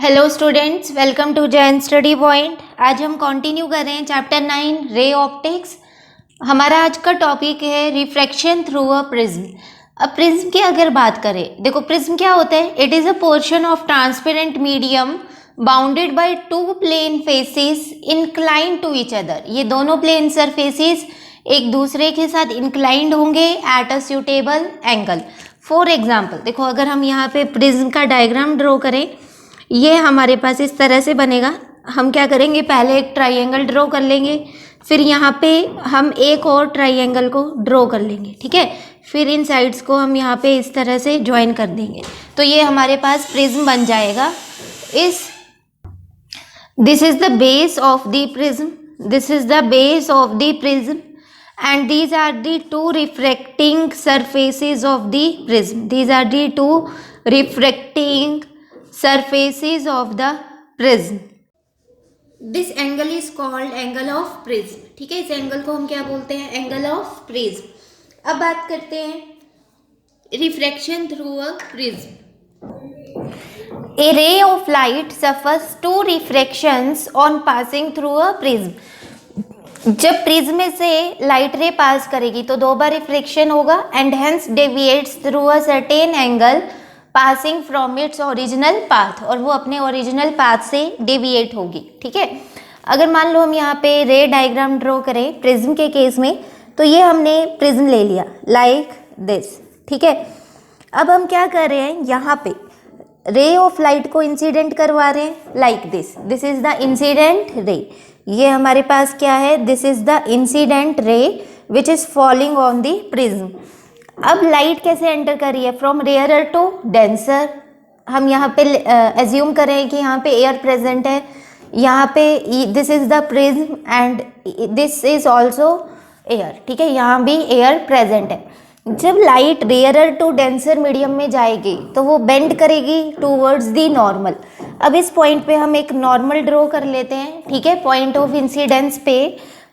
Hello students, welcome to Jain study point. आज हम continue कर रहे हैं चैप्टर 9 रे ऑप्टिक्स। हमारा आज का टॉपिक है रिफ्रैक्शन थ्रू अ प्रिज्म। अब प्रिज्म की अगर बात करें, देखो प्रिज्म क्या होता है। It is a portion of transparent medium bounded by two plane faces inclined to each other. ये दोनों प्लेन सरफेसेस एक दूसरे के साथ इंक्लाइंड होंगे at a suitable angle. For example देखो, अगर हम यहाँ पे प्रिज्म का डायग्राम ड्रॉ करें, ये हमारे पास इस तरह से बनेगा। हम क्या करेंगे, पहले एक ट्राइंगल ड्रॉ कर लेंगे, फिर यहाँ पे हम एक और ट्राइंगल को ड्रॉ कर लेंगे, ठीक है। फिर इन साइड्स को हम यहाँ पे इस तरह से ज्वाइन कर देंगे, तो ये हमारे पास प्रिज्म बन जाएगा। This is the base of the prism, this is the base of the prism and these are the two refracting surfaces of the prism. These are the two refracting surfaces of the prism. This angle is called angle of prism. ठीक है, इस angle को हम क्या बोलते हैं, angle of prism. अब बात करते हैं refraction through a prism. A ray of light suffers two refractions on passing through a prism. जब प्रिज्म में से लाइट रे पास करेगी तो दो बार रिफ्लेक्शन होगा and hence deviates through a certain angle passing from its original path, और वो अपने ओरिजिनल पाथ से डेविएट होगी, ठीक है। अगर मान लो हम यहाँ पे रे डायग्राम ड्रॉ करें प्रिज्म के केस में, तो ये हमने प्रिज्म ले लिया लाइक दिस, ठीक है। अब हम क्या कर रहे हैं, यहाँ पे रे ऑफ लाइट को इंसिडेंट करवा रहे हैं like this. This is the incident ray. ये हमारे पास क्या है, this is the incident ray which is falling on the prism. अब लाइट कैसे एंटर कर रही है, फ्रॉम रेयरर टू डेंसर। हम यहाँ पे एज्यूम करें कि यहाँ पे एयर प्रेजेंट है, यहाँ पे this is the prism and this is also air, ठीक है, यहाँ भी एयर प्रेजेंट है। जब light rarer to denser medium में जाएगी तो वो बेंड करेगी टूवर्ड्स दी नॉर्मल। अब इस पॉइंट पे हम एक नॉर्मल ड्रॉ कर लेते हैं, ठीक है। पॉइंट ऑफ इंसिडेंस पे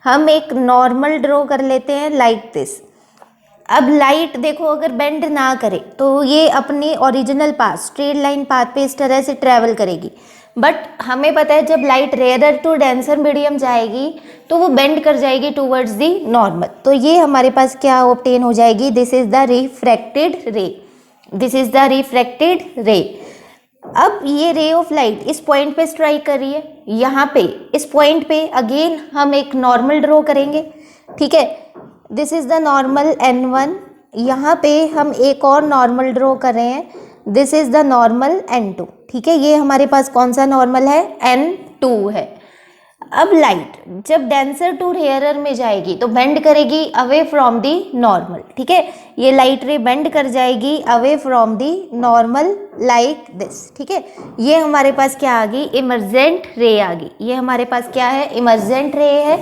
हम एक नॉर्मल ड्रॉ कर लेते हैं लाइक दिस। अब लाइट देखो, अगर बेंड ना करे तो ये अपनी original path straight line path पे इस तरह से ट्रेवल करेगी। बट हमें पता है जब light rarer to denser medium जाएगी तो वो बेंड कर जाएगी टूवर्ड्स दी नॉर्मल। तो ये हमारे पास क्या ऑब्टेन हो जाएगी, दिस इज द रिफ्रैक्टेड रे, दिस इज द रिफ्रैक्टेड रे। अब ये रे ऑफ लाइट इस पॉइंट पे स्ट्राइक कर रही है, यहाँ पे इस पॉइंट पे अगेन हम एक नॉर्मल ड्रॉ करेंगे, ठीक है। This is the normal N1। यहाँ पे हम एक और नॉर्मल ड्रॉ कर रहे हैं, this is the normal N2, ठीक है। ये हमारे पास कौन सा नॉर्मल है, N2 है। अब लाइट जब डेंसर टू रेयरर में जाएगी तो बेंड करेगी अवे फ्रॉम दी नॉर्मल, ठीक है। ये लाइट रे बेंड कर जाएगी away from the normal like this, ठीक है। ये हमारे पास क्या आ गई, इमर्जेंट रे आ गई। ये हमारे पास क्या है, इमर्जेंट रे है।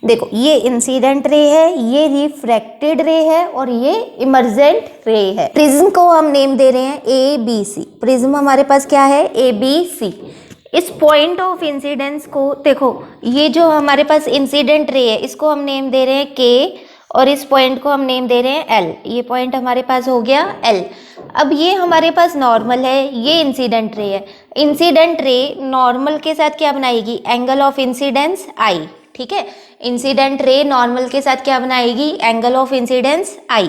देखो ये इंसिडेंट रे है, ये रिफ्रैक्टेड रे है और ये इमर्जेंट रे है। प्रिज्म को हम नेम दे रहे हैं ABC। प्रिज्म हमारे पास क्या है, ABC। इस पॉइंट ऑफ इंसिडेंस को देखो, ये जो हमारे पास इंसिडेंट रे है इसको हम नेम दे रहे हैं K और इस पॉइंट को हम नेम दे रहे हैं L। ये पॉइंट हमारे पास हो गया L। अब ये हमारे पास नॉर्मल है, ये इंसिडेंट रे है। इंसिडेंट रे नॉर्मल के साथ क्या बनाएगी, एंगल ऑफ इंसिडेंस I, ठीक है। इंसिडेंट रे नॉर्मल के साथ क्या बनाएगी, एंगल ऑफ इंसिडेंस I।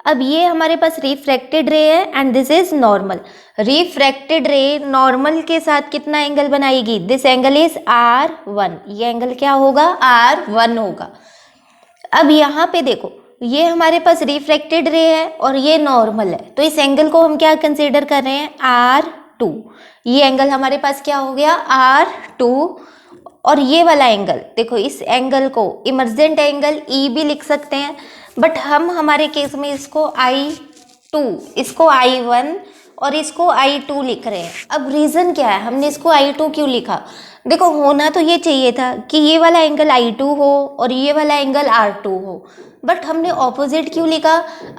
अब ये हमारे पास रिफ्रैक्टेड रे है and this is normal. Refracted रे नॉर्मल के साथ कितना एंगल बनाएगी, दिस एंगल इज R1। ये एंगल क्या होगा, R1 होगा। अब यहाँ पे देखो, ये हमारे पास रिफ्रैक्टेड रे है और ये नॉर्मल है, तो इस एंगल को हम क्या कंसीडर कर रहे हैं, R2। ये एंगल हमारे पास क्या हो गया, R2। और ये वाला एंगल देखो, इस एंगल को इमर्जेंट एंगल E भी लिख सकते हैं, बट हम हमारे केस में इसको I2, इसको I1 और इसको I2 लिख रहे हैं। अब रीज़न क्या है, हमने इसको I2 क्यों लिखा, देखो होना तो ये चाहिए था कि ये वाला एंगल I2 हो और ये वाला एंगल R2 हो, बट हमने ऑपोजिट क्यों लिखा।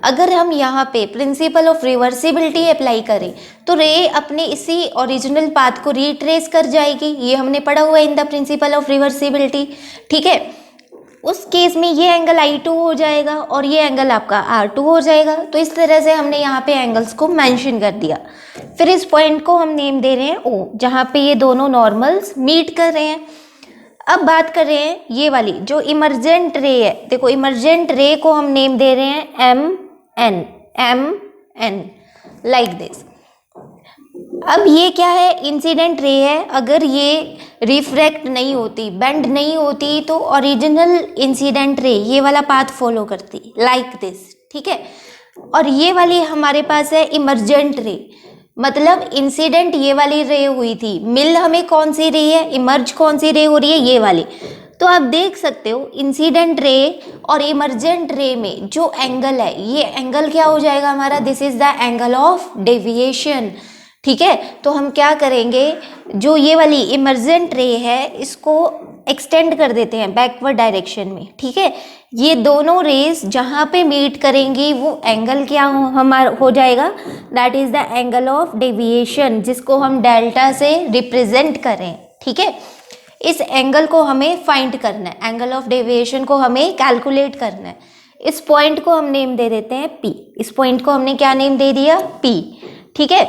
अगर हम यहाँ पे प्रिंसिपल ऑफ रिवर्सिबिलिटी अप्लाई करें तो रे अपने इसी ओरिजिनल पाथ को रिट्रेस कर जाएगी। ये हमने पढ़ा हुआ है in the principle of reversibility, ठीक है। उस केस में ये एंगल I2 हो जाएगा और ये एंगल आपका R2 हो जाएगा। तो इस तरह से हमने यहाँ पे एंगल्स को मेंशन कर दिया। फिर इस पॉइंट को हम नेम दे रहे हैं O, जहाँ पे ये दोनों नॉर्मल्स मीट कर रहे हैं। अब बात कर रहे हैं ये वाली जो इमर्जेंट रे है, देखो इमर्जेंट रे को हम नेम दे रहे हैं MN लाइक दिस। अब ये क्या है, इंसिडेंट रे है। अगर ये रिफ्रैक्ट नहीं होती, बेंड नहीं होती, तो ओरिजिनल इंसिडेंट रे ये वाला पाथ फॉलो करती लाइक दिस, ठीक है। और ये वाली हमारे पास है इमर्जेंट रे, मतलब इंसिडेंट ये वाली रे हुई थी, मिल हमें कौन सी रे है, इमर्ज कौन सी रे हो रही है, ये वाली। तो आप देख सकते हो इंसिडेंट रे और इमर्जेंट रे में जो एंगल है, ये एंगल क्या हो जाएगा हमारा, this is the angle of deviation, ठीक है। तो हम क्या करेंगे, जो ये वाली इमर्जेंट रे है इसको एक्सटेंड कर देते हैं बैकवर्ड डायरेक्शन में, ठीक है। ये दोनों रेस जहाँ पे मीट करेंगी वो एंगल क्या हो जाएगा, that is the angle of deviation, जिसको हम डेल्टा से रिप्रेजेंट करें, ठीक है। इस एंगल को हमें फाइंड करना है, एंगल ऑफ डेविएशन को हमें कैलकुलेट करना है। इस पॉइंट को हम नेम दे देते हैं P। इस पॉइंट को हमने क्या नेम दे दिया, P, ठीक है।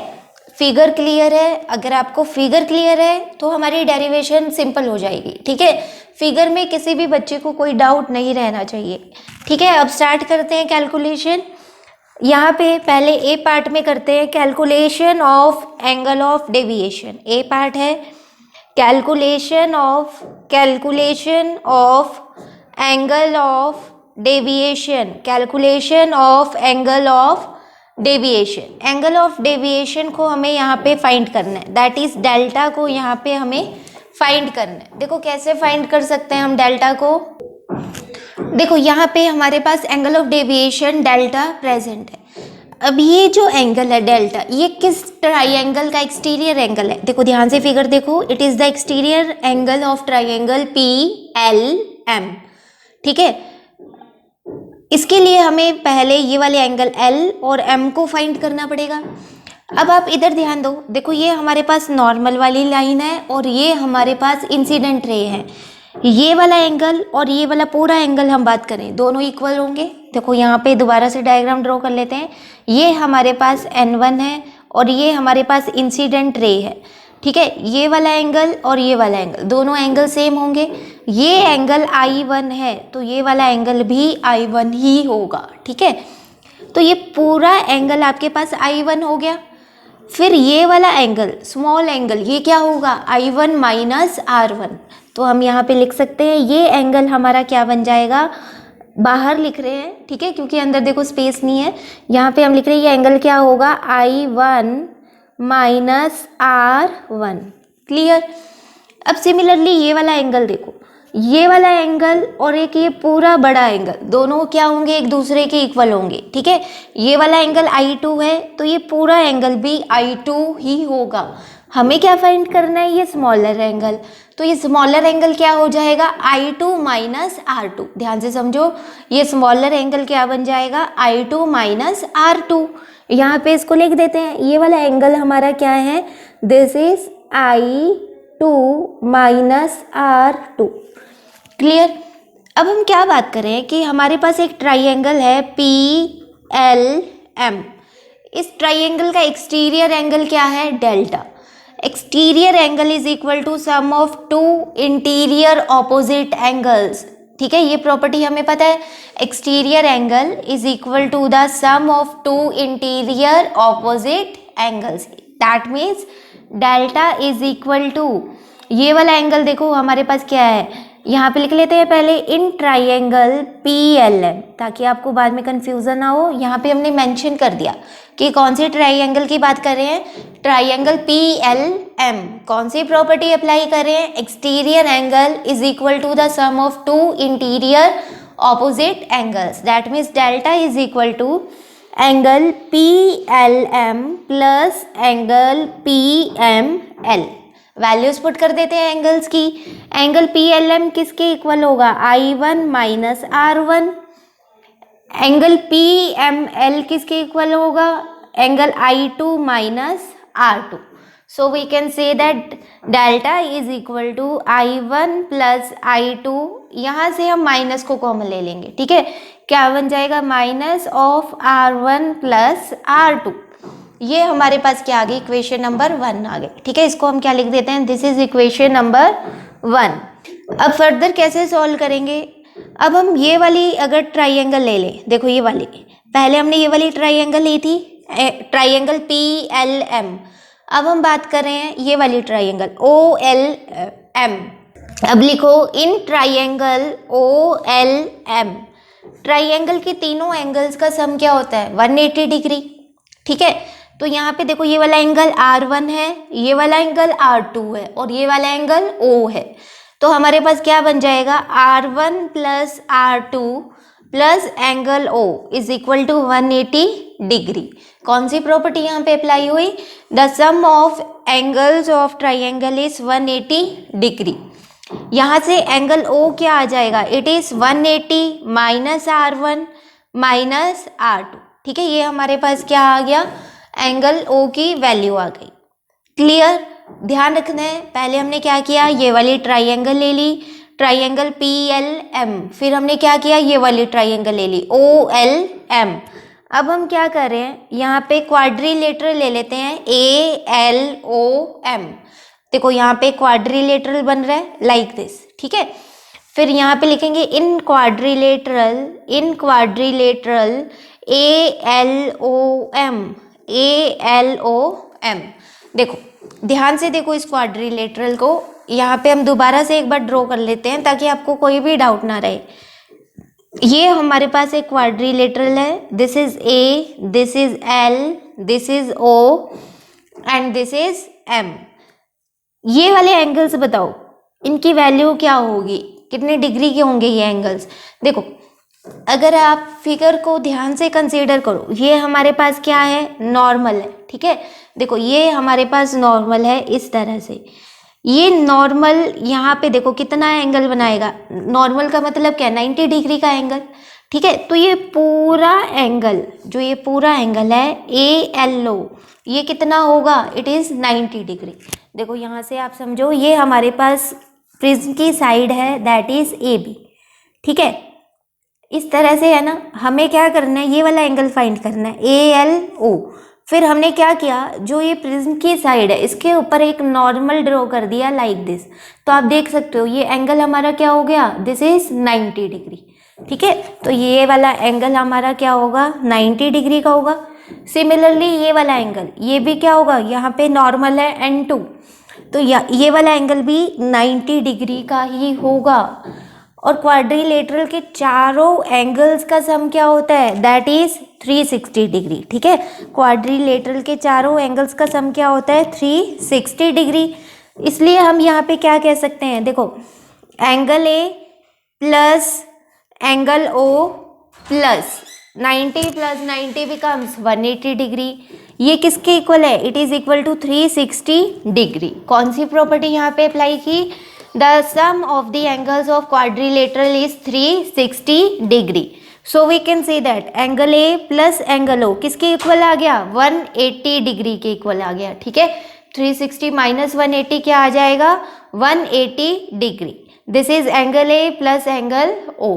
फिगर क्लियर है? अगर आपको फिगर क्लियर है तो हमारी डेरिवेशन सिंपल हो जाएगी, ठीक है। फिगर में किसी भी बच्चे को कोई डाउट नहीं रहना चाहिए, ठीक है। अब स्टार्ट करते हैं कैलकुलेशन। यहाँ पे पहले ए पार्ट में करते हैं calculation of angle of deviation. A part है calculation of angle of deviation, calculation of angle of deviation. Angle of deviation को हमें यहाँ पे फाइंड करना है, दैट इज डेल्टा को यहाँ पे हमें फाइंड करना है। देखो कैसे फाइंड कर सकते हैं हम डेल्टा को, देखो यहाँ पे हमारे पास angle of deviation delta present है। अब ये जो एंगल है डेल्टा, ये किस ट्राइंगल का एक्सटीरियर एंगल है, देखो ध्यान से फिगर देखो, it is the exterior angle of triangle PLM, ठीक है। इसके लिए हमें पहले ये वाले एंगल L और M को फाइंड करना पड़ेगा। अब आप इधर ध्यान दो, देखो ये हमारे पास नॉर्मल वाली लाइन है और ये हमारे पास इंसिडेंट रे है। ये वाला एंगल और ये वाला पूरा एंगल हम बात करें, दोनों इक्वल होंगे। देखो यहाँ पे दोबारा से डायग्राम ड्रॉ कर लेते हैं। ये हमारे पास N1 है और ये हमारे पास इंसिडेंट रे है, ठीक है। ये वाला एंगल और ये वाला एंगल, दोनों एंगल सेम होंगे। ये एंगल I1 है तो ये वाला एंगल भी I1 ही होगा, ठीक है। तो ये पूरा एंगल आपके पास I1 हो गया। फिर ये वाला एंगल, स्मॉल एंगल, ये क्या होगा, I1 माइनस R1। तो हम यहाँ पे लिख सकते हैं ये एंगल हमारा क्या बन जाएगा, बाहर लिख रहे हैं, ठीक है, क्योंकि अंदर देखो स्पेस नहीं है। यहाँ पे हम लिख रहे हैं ये एंगल क्या होगा, I1 माइनस R1, क्लियर। अब सिमिलरली ये वाला एंगल देखो, ये वाला एंगल और एक ये पूरा बड़ा एंगल, दोनों क्या होंगे, एक दूसरे के इक्वल होंगे, ठीक है। ये वाला एंगल I2 है तो ये पूरा एंगल भी I2 ही होगा। हमें क्या फाइंड करना है, ये स्मॉलर एंगल। तो ये स्मॉलर एंगल क्या हो जाएगा, I2 माइनस R2। ध्यान से समझो, ये स्मॉलर एंगल क्या बन जाएगा, I2 माइनस R2। यहाँ पे इसको लिख देते हैं, ये वाला एंगल हमारा क्या है, this is I2 minus R2, clear. अब हम क्या बात करें कि हमारे पास एक ट्राइंगल है PLM। इस ट्राइंगल का एक्सटीरियर एंगल क्या है, delta. Exterior angle is equal to sum of two interior opposite angles, ठीक है। ये प्रॉपर्टी हमें पता है, exterior angle is equal to the sum of two interior opposite angles. That means delta is equal to, ये वाला angle देखो हमारे पास क्या है, यहाँ पे लिख लेते हैं पहले इन ट्राइंगल PLM, ताकि आपको बाद में कंफ्यूजन ना हो। यहाँ पे हमने मेंशन कर दिया कि कौन से ट्राइंगल की बात कर रहे हैं, ट्राइंगल PLM। कौन सी प्रॉपर्टी अप्लाई कर रहे हैं, exterior angle is equal to the sum of two interior opposite angles. That means delta is equal to angle PLM plus angle PML। Values put कर देते हैं एंगल्स की। एंगल PLM किसके इक्वल होगा, I1 minus R1। Angle PML किसके equal होगा, angle I2 minus R2। So we can say that delta is equal to I1 plus I2, यहाँ से हम माइनस को कॉमन ले लेंगे, ठीक है, क्या बन जाएगा, minus of R1 plus R2। ये हमारे पास क्या आ गई, इक्वेशन नंबर 1 आ गई, ठीक है। इसको हम क्या लिख देते हैं, दिस इज इक्वेशन नंबर 1। अब फर्दर कैसे सॉल्व करेंगे, अब हम ये वाली अगर ट्राइंगल ले लें, देखो ये वाली, पहले हमने ये वाली ट्राइंगल ली थी, ट्राइंगल PLM। अब हम बात कर रहे हैं ये वाली ट्राइंगल OLM। अब लिखो इन ट्राइंगल OLM, ट्राइंगल के तीनों एंगल्स का सम क्या होता है, 180 डिग्री, ठीक है। तो यहाँ पे देखो ये वाला एंगल R1 है, ये वाला एंगल R2 है और ये वाला एंगल O है। तो हमारे पास क्या बन जाएगा, R1 plus R2 plus angle O is equal to 180 degree. कौन सी प्रॉपर्टी यहाँ पे अप्लाई हुई, the sum of angles of triangle is 180 degree. यहाँ से एंगल O क्या आ जाएगा, it is 180 minus R1 minus R2, ठीक है। ये हमारे पास क्या आ गया, एंगल O की वैल्यू आ गई। क्लियर, ध्यान रखना है, पहले हमने क्या किया, ये वाली ट्राइंगल ले ली, ट्राइंगल PLM, फिर हमने क्या किया, ये वाली ट्राइंगल ले ली OLM। अब हम क्या कर रहे हैं, यहाँ पे क्वाड्रिलेटरल ले लेते हैं ALOM। देखो यहाँ पे क्वाड्रिलेटरल बन रहा है लाइक दिस, ठीक है। फिर यहाँ पे लिखेंगे इन क्वाड्रिलेटरल ALOM। देखो ध्यान से देखो इस क्वाड्रिलेटरल को, यहाँ पे हम दोबारा से एक बार ड्रॉ कर लेते हैं ताकि आपको कोई भी डाउट ना रहे। ये हमारे पास एक क्वाड्रिलेटरल है, this is A, this is L, this is O and this is M। ये वाले एंगल्स बताओ इनकी वैल्यू क्या होगी, कितने डिग्री के होंगे ये एंगल्स। देखो अगर आप फिगर को ध्यान से कंसीडर करो, ये हमारे पास क्या है, नॉर्मल है, ठीक है। देखो ये हमारे पास नॉर्मल है इस तरह से, ये नॉर्मल यहाँ पे देखो कितना एंगल बनाएगा, नॉर्मल का मतलब क्या, 90 डिग्री का एंगल, ठीक है। तो ये पूरा एंगल, जो ये पूरा एंगल है ALO, ये कितना होगा, इट इज 90 डिग्री। देखो यहाँ से आप समझो ये हमारे पास प्रिज्म की साइड है, दैट इज AB, ठीक है। इस तरह से है ना, हमें क्या करना है, ये वाला एंगल फाइंड करना है ALO। फिर हमने क्या किया, जो ये प्रिज्म की साइड है इसके ऊपर एक नॉर्मल ड्रॉ कर दिया लाइक दिस। तो आप देख सकते हो ये एंगल हमारा क्या हो गया, दिस इज 90 डिग्री, ठीक है। तो ये वाला एंगल हमारा क्या होगा, 90 डिग्री का होगा। सिमिलरली ये वाला एंगल, ये भी क्या होगा, यहाँ पे नॉर्मल है N2, तो ये वाला एंगल भी 90 डिग्री का ही होगा। और क्वाड्रिलेटरल के चारों एंगल्स का सम क्या होता है, दैट इज 360 डिग्री, ठीक है। क्वाड्रिलेटरल के चारों एंगल्स का सम क्या होता है, 360 डिग्री। इसलिए हम यहाँ पे क्या कह सकते हैं, देखो angle A plus angle O plus 90 plus 90 becomes 180 degree. ये किसके इक्वल है, it is equal to 360 degree. कौन सी प्रॉपर्टी यहाँ पे अप्लाई की, the sum of the angles of quadrilateral is 360 degree. So we can say that angle A plus angle O किसके equal आ गया, 180 डिग्री के इक्वल आ गया, ठीक है। 360 माइनस 180 क्या आ जाएगा, 180 degree. This is angle A plus angle O।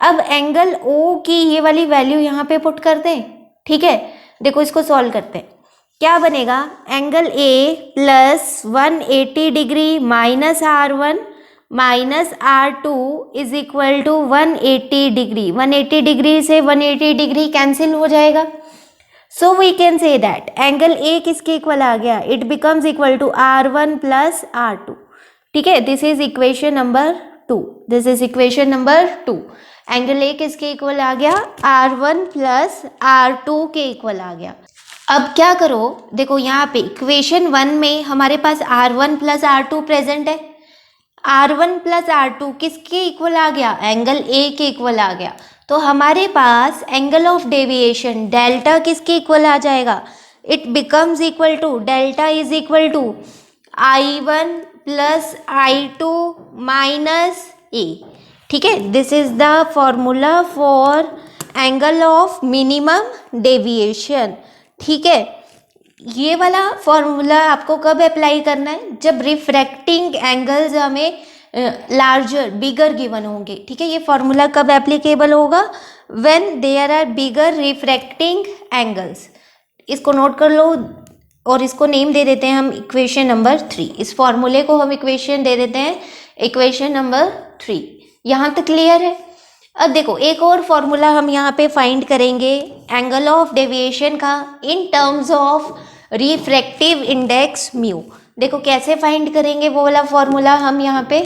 अब एंगल O की ये वाली वैल्यू यहाँ पे पुट करते हैं, ठीक है। देखो इसको सॉल्व करते हैं, क्या बनेगा, angle A plus 180 degree minus R1 minus R2 is equal to 180 degree. 180 degree से 180 डिग्री कैंसिल हो जाएगा। So we can say that angle A किसके इक्वल आ गया, it becomes equal to R1 plus R2, ठीक है। This is equation number 2, this is equation number 2। Angle A किसके equal आ गया, R1 प्लस R2 के इक्वल आ गया। अब क्या करो, देखो यहाँ पे इक्वेशन 1 में हमारे पास R1 प्लस R2 प्रेजेंट है। R1 प्लस R2 किसके इक्वल आ गया, एंगल A के इक्वल आ गया। तो हमारे पास एंगल ऑफ डेविएशन डेल्टा किसके इक्वल आ जाएगा, it becomes equal to, delta is equal to I1 plus I2 minus A, ठीक है। This is the formula for angle of minimum deviation, ठीक है। ये वाला फॉर्मूला आपको कब अप्लाई करना है, जब रिफ्रैक्टिंग एंगल्स हमें लार्जर बिगर गिवन होंगे, ठीक है। ये फॉर्मूला कब एप्लीकेबल होगा, when there are bigger refracting angles. इसको नोट कर लो और इसको नेम दे देते हैं हम इक्वेशन नंबर 3। इस फॉर्मूले को हम इक्वेशन दे देते हैं इक्वेशन नंबर 3। यहाँ तक क्लियर है। अब देखो एक और फॉर्मूला हम यहाँ पे फाइंड करेंगे एंगल ऑफ डेविएशन का in terms of refractive index mu. देखो कैसे फाइंड करेंगे वो वाला फॉर्मूला हम यहाँ पे।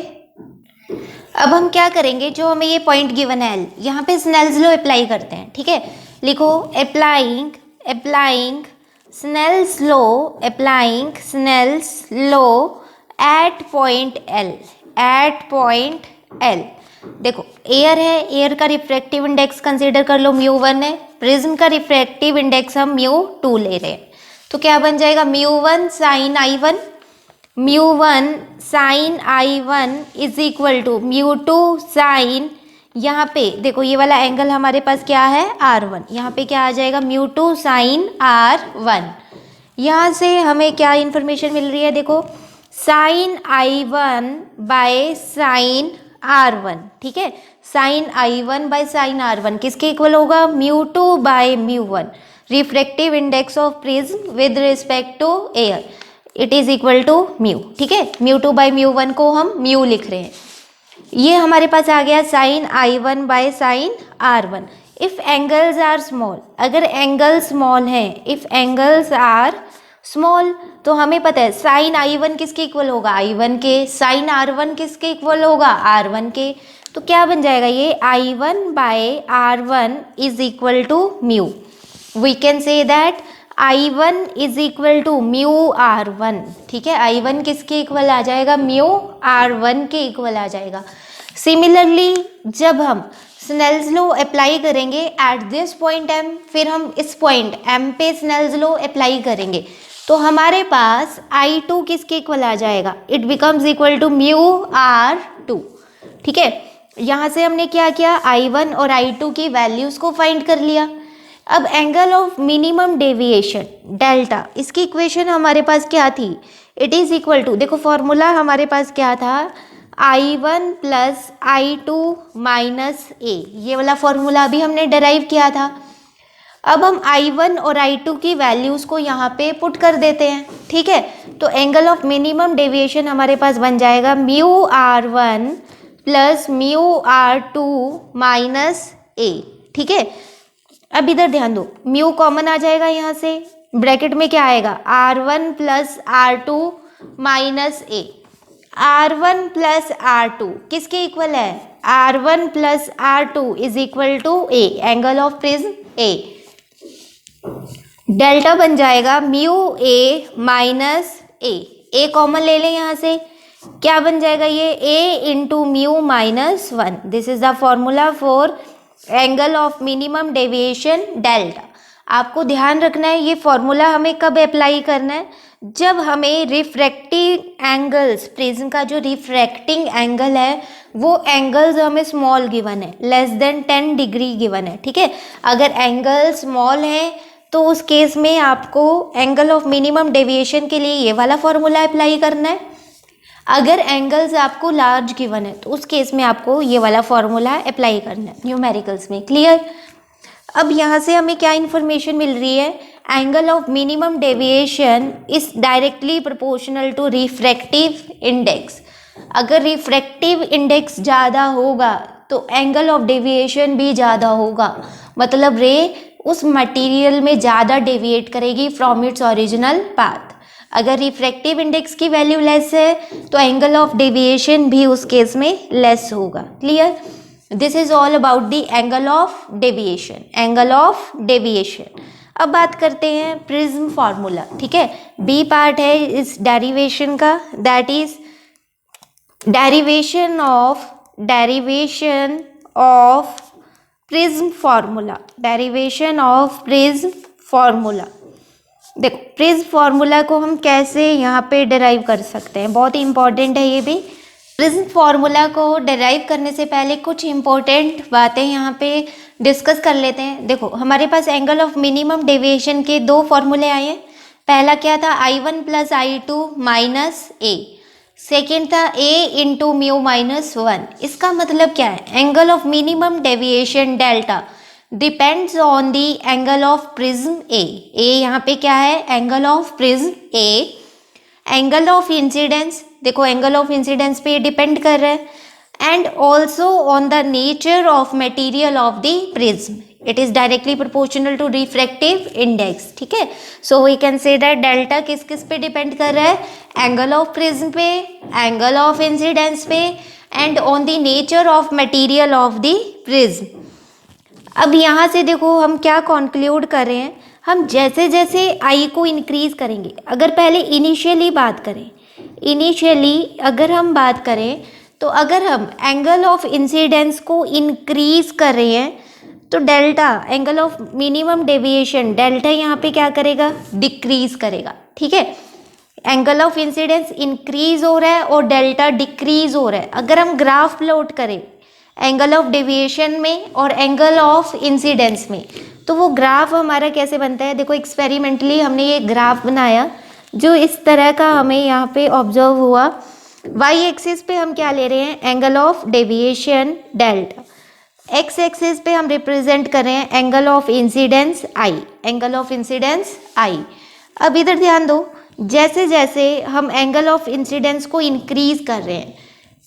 अब हम क्या करेंगे, जो हमें ये पॉइंट गिवन है L, यहाँ पे स्नेल्स लॉ अप्लाई करते हैं, ठीक है। लिखो applying Snell's law at point L। देखो एयर है, एयर का रिफ्रैक्टिव इंडेक्स कंसीडर कर लो μ1 है, प्रिज्म का रिफ्रैक्टिव इंडेक्स हम μ2 ले रहे हैं, तो क्या बन जाएगा μ1 sin I1 is equal to μ2 sine, यहाँ पे देखो ये वाला एंगल हमारे पास क्या है R1, यहाँ पे क्या आ जाएगा μ2 साइन R1। यहाँ से हमें क्या इन्फॉर्मेशन मिल रही है, देखो sign I1 by sine R1, ठीक है। Sign I1 by sine R1 किसके इक्वल होगा, μ2 by μ1, refractive index of prism with respect to air, it is equal to mu, ठीक है। μ2 बाय μ1 को हम म्यू लिख रहे हैं। ये हमारे पास आ गया sine I1 by sine R1। If angles are small, अगर एंगल स्मॉल है, इफ एंगल्स आर स्मॉल, तो हमें पता है साइन I1 किसके इक्वल होगा, I1 के, साइन R1 किसके इक्वल होगा, R1 के। तो क्या बन जाएगा ये I1 by R1 is equal to mu. We can say that I1 is equal to mu R1, ठीक है। I1 किसके इक्वल आ जाएगा, म्यू R1 के इक्वल आ जाएगा। सिमिलरली जब हम स्नेल्स लॉ अप्लाई करेंगे एट दिस पॉइंट M, फिर हम इस पॉइंट M पे स्नेल्स लॉ अप्लाई करेंगे, तो हमारे पास I2 किसके इक्वल आ जाएगा, it becomes equal to mu R2, ठीक है। यहाँ से हमने क्या किया, I1 और I2 की वैल्यूज़ को फाइंड कर लिया। अब angle of minimum deviation delta, इसकी इक्वेशन हमारे पास क्या थी, इट इज़ इक्वल टू, देखो फॉर्मूला हमारे पास क्या था, I1 plus I2 minus A, ये वाला फॉर्मूला अभी हमने डिराइव किया था। अब हम I1 और I2 की वैल्यूज़ को यहाँ पे पुट कर देते हैं, ठीक है। तो एंगल ऑफ मिनिमम डेविएशन हमारे पास बन जाएगा mu R1 plus mu R2 minus A, ठीक है। अब इधर ध्यान दो, म्यू कॉमन आ जाएगा यहाँ से, ब्रैकेट में क्या आएगा, R1 plus R2 minus A। R1 plus R2 किसके इक्वल है, R1 plus R2 is equal to A, angle of prism A। डेल्टा बन जाएगा mu A minus A common ले लें यहाँ से, क्या बन जाएगा ये A into mu minus 1। This is the formula for angle of minimum deviation delta. आपको ध्यान रखना है ये फॉर्मूला हमें कब अप्लाई करना है, जब हमें रिफ्रैक्टिंग एंगल्स, प्रिज्म का जो रिफ्रैक्टिंग एंगल है वो एंगल्स हमें स्मॉल गिवन है, लेस देन 10 डिग्री गिवन है, ठीक है। अगर एंगल स्मॉल है तो उस केस में आपको एंगल ऑफ मिनिमम डेविएशन के लिए ये वाला फॉर्मूला अप्लाई करना है। अगर एंगल्स आपको लार्ज गिवन है तो उस केस में आपको ये वाला फॉर्मूला अप्लाई करना है न्यूमेरिकल्स में, क्लियर। अब यहाँ से हमें क्या इन्फॉर्मेशन मिल रही है, angle of minimum deviation is directly proportional to refractive index. अगर रिफ्रैक्टिव इंडेक्स ज़्यादा होगा तो एंगल ऑफ डेविएशन भी ज़्यादा होगा, मतलब रे उस मटेरियल में ज़्यादा डेविएट करेगी फ्रॉम इट्स ओरिजिनल पाथ। अगर रिफ्रैक्टिव इंडेक्स की वैल्यू लेस है तो एंगल ऑफ डेविएशन भी उस केस में लेस होगा, clear. This is all about the angle of deviation, angle of deviation. अब बात करते हैं प्रिज्म फार्मूला, ठीक है। बी पार्ट है इस डेरिवेशन का, that is derivation of prism formula, derivation of prism formula. देखो प्रिज्म फार्मूला को हम कैसे यहाँ पे डिराइव कर सकते हैं, बहुत ही इंपॉर्टेंट है ये भी। प्रिज्म फार्मूला को डिराइव करने से पहले कुछ इंपॉर्टेंट बातें यहाँ पे डिस्कस कर लेते हैं। देखो हमारे पास एंगल ऑफ मिनिमम डेविएशन के दो फॉर्मूले आए हैं, पहला क्या था, I1 प्लस I2 माइनस ए, सेकेंड था a इंटू म्यू माइनस 1। इसका मतलब क्या है, angle of minimum deviation delta depends on the angle of prism ए। यहाँ पे क्या है, angle of prism A. Angle of incidence, देखो एंगल ऑफ इंसिडेंस पे डिपेंड कर रहा है, and also on the nature of material of the prism, it is directly proportional to refractive index. ठीक है, so we can say that delta किस किस पे डिपेंड कर रहा है, एंगल ऑफ प्रिज्म पे, एंगल ऑफ इंसिडेंस पे, and on the nature of material of the prism. अब यहाँ से देखो हम क्या कॉन्क्लूड कर रहे हैं, हम जैसे जैसे आई को इंक्रीज करेंगे, अगर पहले इनिशियली बात करें, इनिशियली अगर हम बात करें तो अगर हम एंगल ऑफ इंसिडेंस को इंक्रीज कर रहे हैं तो delta, angle of minimum deviation delta यहाँ पे क्या करेगा, डिक्रीज करेगा। ठीक है, एंगल ऑफ इंसिडेंस इंक्रीज हो रहा है और डेल्टा डिक्रीज हो रहा है। अगर हम ग्राफ प्लॉट करें एंगल ऑफ डेविएशन में और एंगल ऑफ इंसिडेंस में, तो वो ग्राफ हमारा कैसे बनता है, देखो एक्सपेरिमेंटली हमने ये ग्राफ बनाया जो इस तरह का हमें यहाँ पे ऑब्जर्व हुआ। वाई एक्सिस पे हम क्या ले रहे हैं, angle of deviation delta, x axis पे हम रिप्रेजेंट कर रहे हैं angle of incidence I, angle of incidence I. अब इधर ध्यान दो, जैसे जैसे हम एंगल ऑफ इंसिडेंस को इंक्रीज कर रहे हैं,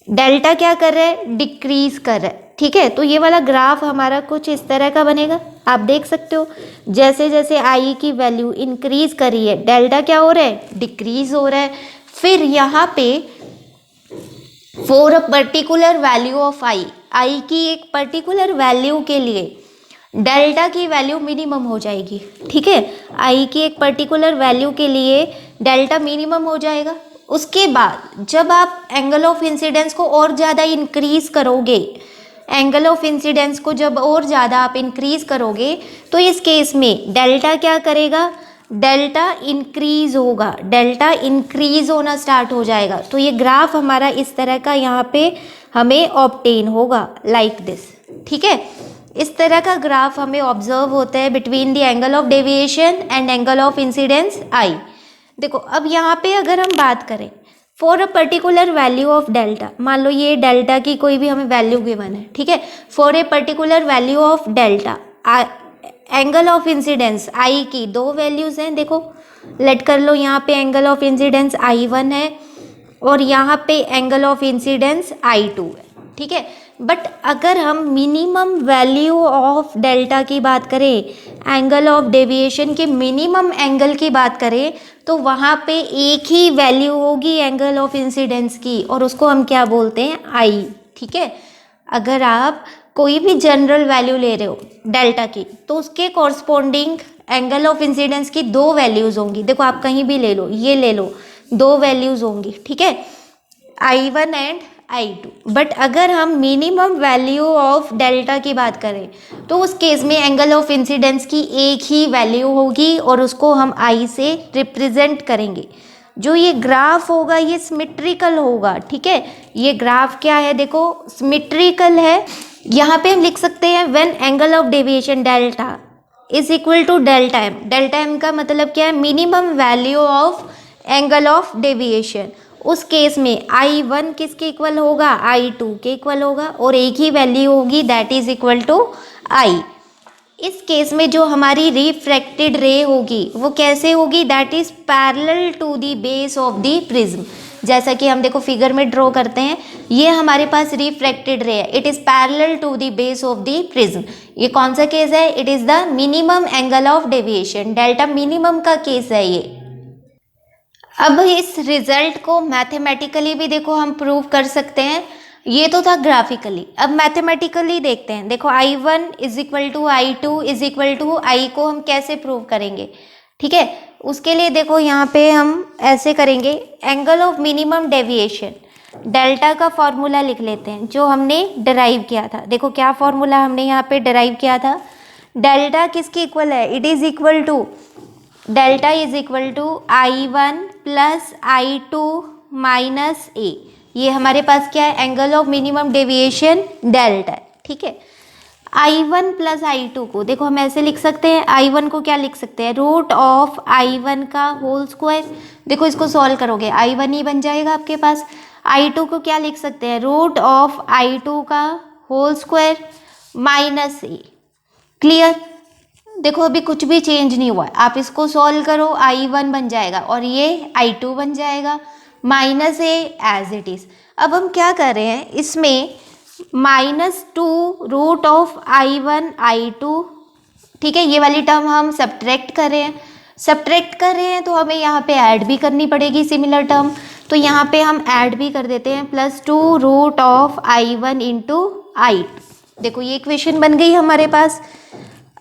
डेल्टा क्या कर रहा है, डिक्रीज कर रहा है। ठीक है, तो ये वाला ग्राफ हमारा कुछ इस तरह का बनेगा, आप देख सकते हो जैसे जैसे आई की वैल्यू इंक्रीज करी है, डेल्टा क्या हो रहा है, डिक्रीज हो रहा है। फिर यहाँ पे for a particular value of I, I की एक पर्टिकुलर वैल्यू के लिए डेल्टा की वैल्यू मिनिमम हो जाएगी। ठीक है, आई की एक पर्टिकुलर वैल्यू के लिए डेल्टा मिनिमम हो जाएगा। उसके बाद जब आप एंगल ऑफ इंसिडेंस को और ज़्यादा इंक्रीज करोगे, एंगल ऑफ इंसिडेंस को जब और ज़्यादा आप इंक्रीज करोगे तो इस केस में डेल्टा क्या करेगा, डेल्टा इंक्रीज होगा, डेल्टा इंक्रीज होना स्टार्ट हो जाएगा। तो ये ग्राफ हमारा इस तरह का यहाँ पे हमें ऑब्टेन होगा लाइक दिस। ठीक है, इस तरह का ग्राफ हमें ऑब्जर्व होता है between the angle of deviation and angle of incidence I. देखो अब यहाँ पे अगर हम बात करें for a particular value of delta, मान लो ये डेल्टा की कोई भी हमें वैल्यू गिवन है। ठीक है, for a particular value of delta, angle of incidence I की दो वैल्यूज़ हैं, देखो लेट कर लो, यहाँ पे एंगल ऑफ इंसिडेंस I1 है और यहाँ पे एंगल ऑफ इंसिडेंस I2 है। ठीक है, बट अगर हम मिनिमम वैल्यू ऑफ डेल्टा की बात करें, एंगल ऑफ डेविएशन के मिनिमम एंगल की बात करें, तो वहाँ पे एक ही वैल्यू होगी एंगल ऑफ इंसिडेंस की और उसको हम क्या बोलते हैं, आई। ठीक है, अगर आप कोई भी जनरल वैल्यू ले रहे हो डेल्टा की तो उसके कॉरस्पॉन्डिंग एंगल ऑफ इंसिडेंस की दो वैल्यूज़ होंगी। देखो आप कहीं भी ले लो, ये ले लो, दो वैल्यूज़ होंगी। ठीक है, I1 एंड I2। बट अगर हम मिनिमम वैल्यू ऑफ डेल्टा की बात करें तो उस केस में एंगल ऑफ इंसिडेंस की एक ही वैल्यू होगी और उसको हम I से रिप्रेजेंट करेंगे। जो ये ग्राफ होगा ये सिमेट्रिकल होगा। ठीक है, ये ग्राफ क्या है, देखो सिमेट्रिकल है। यहाँ पे हम लिख सकते हैं when angle of deviation delta is equal to delta M. Delta M का मतलब क्या है, minimum value of angle of deviation. उस केस में I1 किसके इक्वल होगा, I2 के इक्वल होगा और एक ही वैल्यू होगी that is equal to I। इस केस में जो हमारी रिफ्रैक्टेड रे होगी वो कैसे होगी, that is parallel to the base of the prism. जैसा कि हम देखो फिगर में ड्रॉ करते हैं, ये हमारे पास रिफ्रैक्टेड रे है, it is parallel to the base of the prism. ये कौन सा केस है, it is the minimum angle of deviation, delta minimum का केस है ये। अब इस रिजल्ट को मैथमेटिकली भी देखो हम प्रूव कर सकते हैं। ये तो था ग्राफिकली, अब मैथमेटिकली देखते हैं। देखो I1 is equal to I2 is equal to I को हम कैसे प्रूव करेंगे। ठीक है, उसके लिए देखो यहाँ पे हम ऐसे करेंगे, angle of minimum deviation delta का फॉर्मूला लिख लेते हैं जो हमने डिराइव किया था। देखो क्या फॉर्मूला हमने यहाँ पे डिराइव किया था, डेल्टा किसके इक्वल है, it is equal to, delta is equal to I1 plus I2 minus A. ये हमारे पास क्या है, angle of minimum deviation delta है। ठीक है, I1 प्लस I2 को देखो हम ऐसे लिख सकते हैं, I1 को क्या लिख सकते हैं, रूट ऑफ I1 का होल स्क्वायर। देखो इसको सॉल्व करोगे I1 ही बन जाएगा आपके पास। I2 को क्या लिख सकते हैं, रूट ऑफ I2 का होल स्क्वायर माइनस ए। क्लियर। देखो अभी कुछ भी चेंज नहीं हुआ है, आप इसको सॉल्व करो, I1 बन जाएगा और ये I2 बन जाएगा, minus A as it is. अब हम क्या कर रहे हैं, इसमें -2 रूट ऑफ I1 I2, ठीक है, ये वाली टर्म हम सब्ट्रैक्ट कर रहे हैं। सब्ट्रैक्ट कर रहे हैं तो हमें यहाँ पे ऐड भी करनी पड़ेगी सिमिलर टर्म, तो यहाँ पे हम ऐड भी कर देते हैं, +2 root of I1 into I2। देखो ये इक्वेशन बन गई हमारे पास।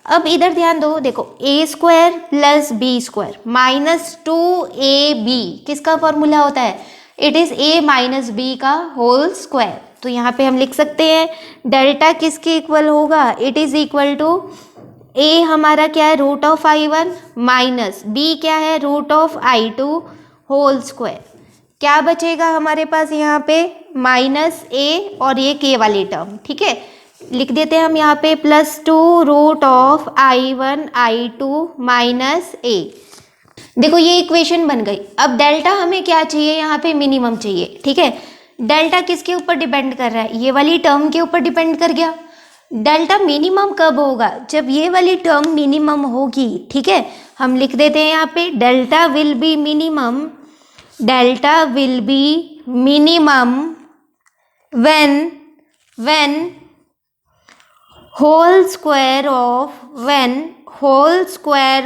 अब इधर ध्यान दो, देखो A square plus B square -2ab किसका फॉर्मूला होता है, it is a minus B का होल स्क्वायर। तो यहाँ पे हम लिख सकते हैं डेल्टा किसके इक्वल होगा, it is equal to a हमारा क्या है, root of I1 minus b क्या है, root of I2 whole square. क्या बचेगा हमारे पास यहाँ पे, -a और ये k वाली टर्म, ठीक है, लिख देते हैं हम यहाँ पे +2 root of I1 I2 minus a। देखो ये इक्वेशन बन गई। अब डेल्टा हमें क्या चाहिए, यहाँ पे मिनिमम चाहिए, ठीक है। डेल्टा किसके ऊपर डिपेंड कर रहा है, ये वाली टर्म के ऊपर डिपेंड कर गया। डेल्टा मिनिमम कब होगा, जब ये वाली टर्म मिनिमम होगी, ठीक है। हम लिख देते हैं यहाँ पे delta will be minimum, delta will be minimum when whole square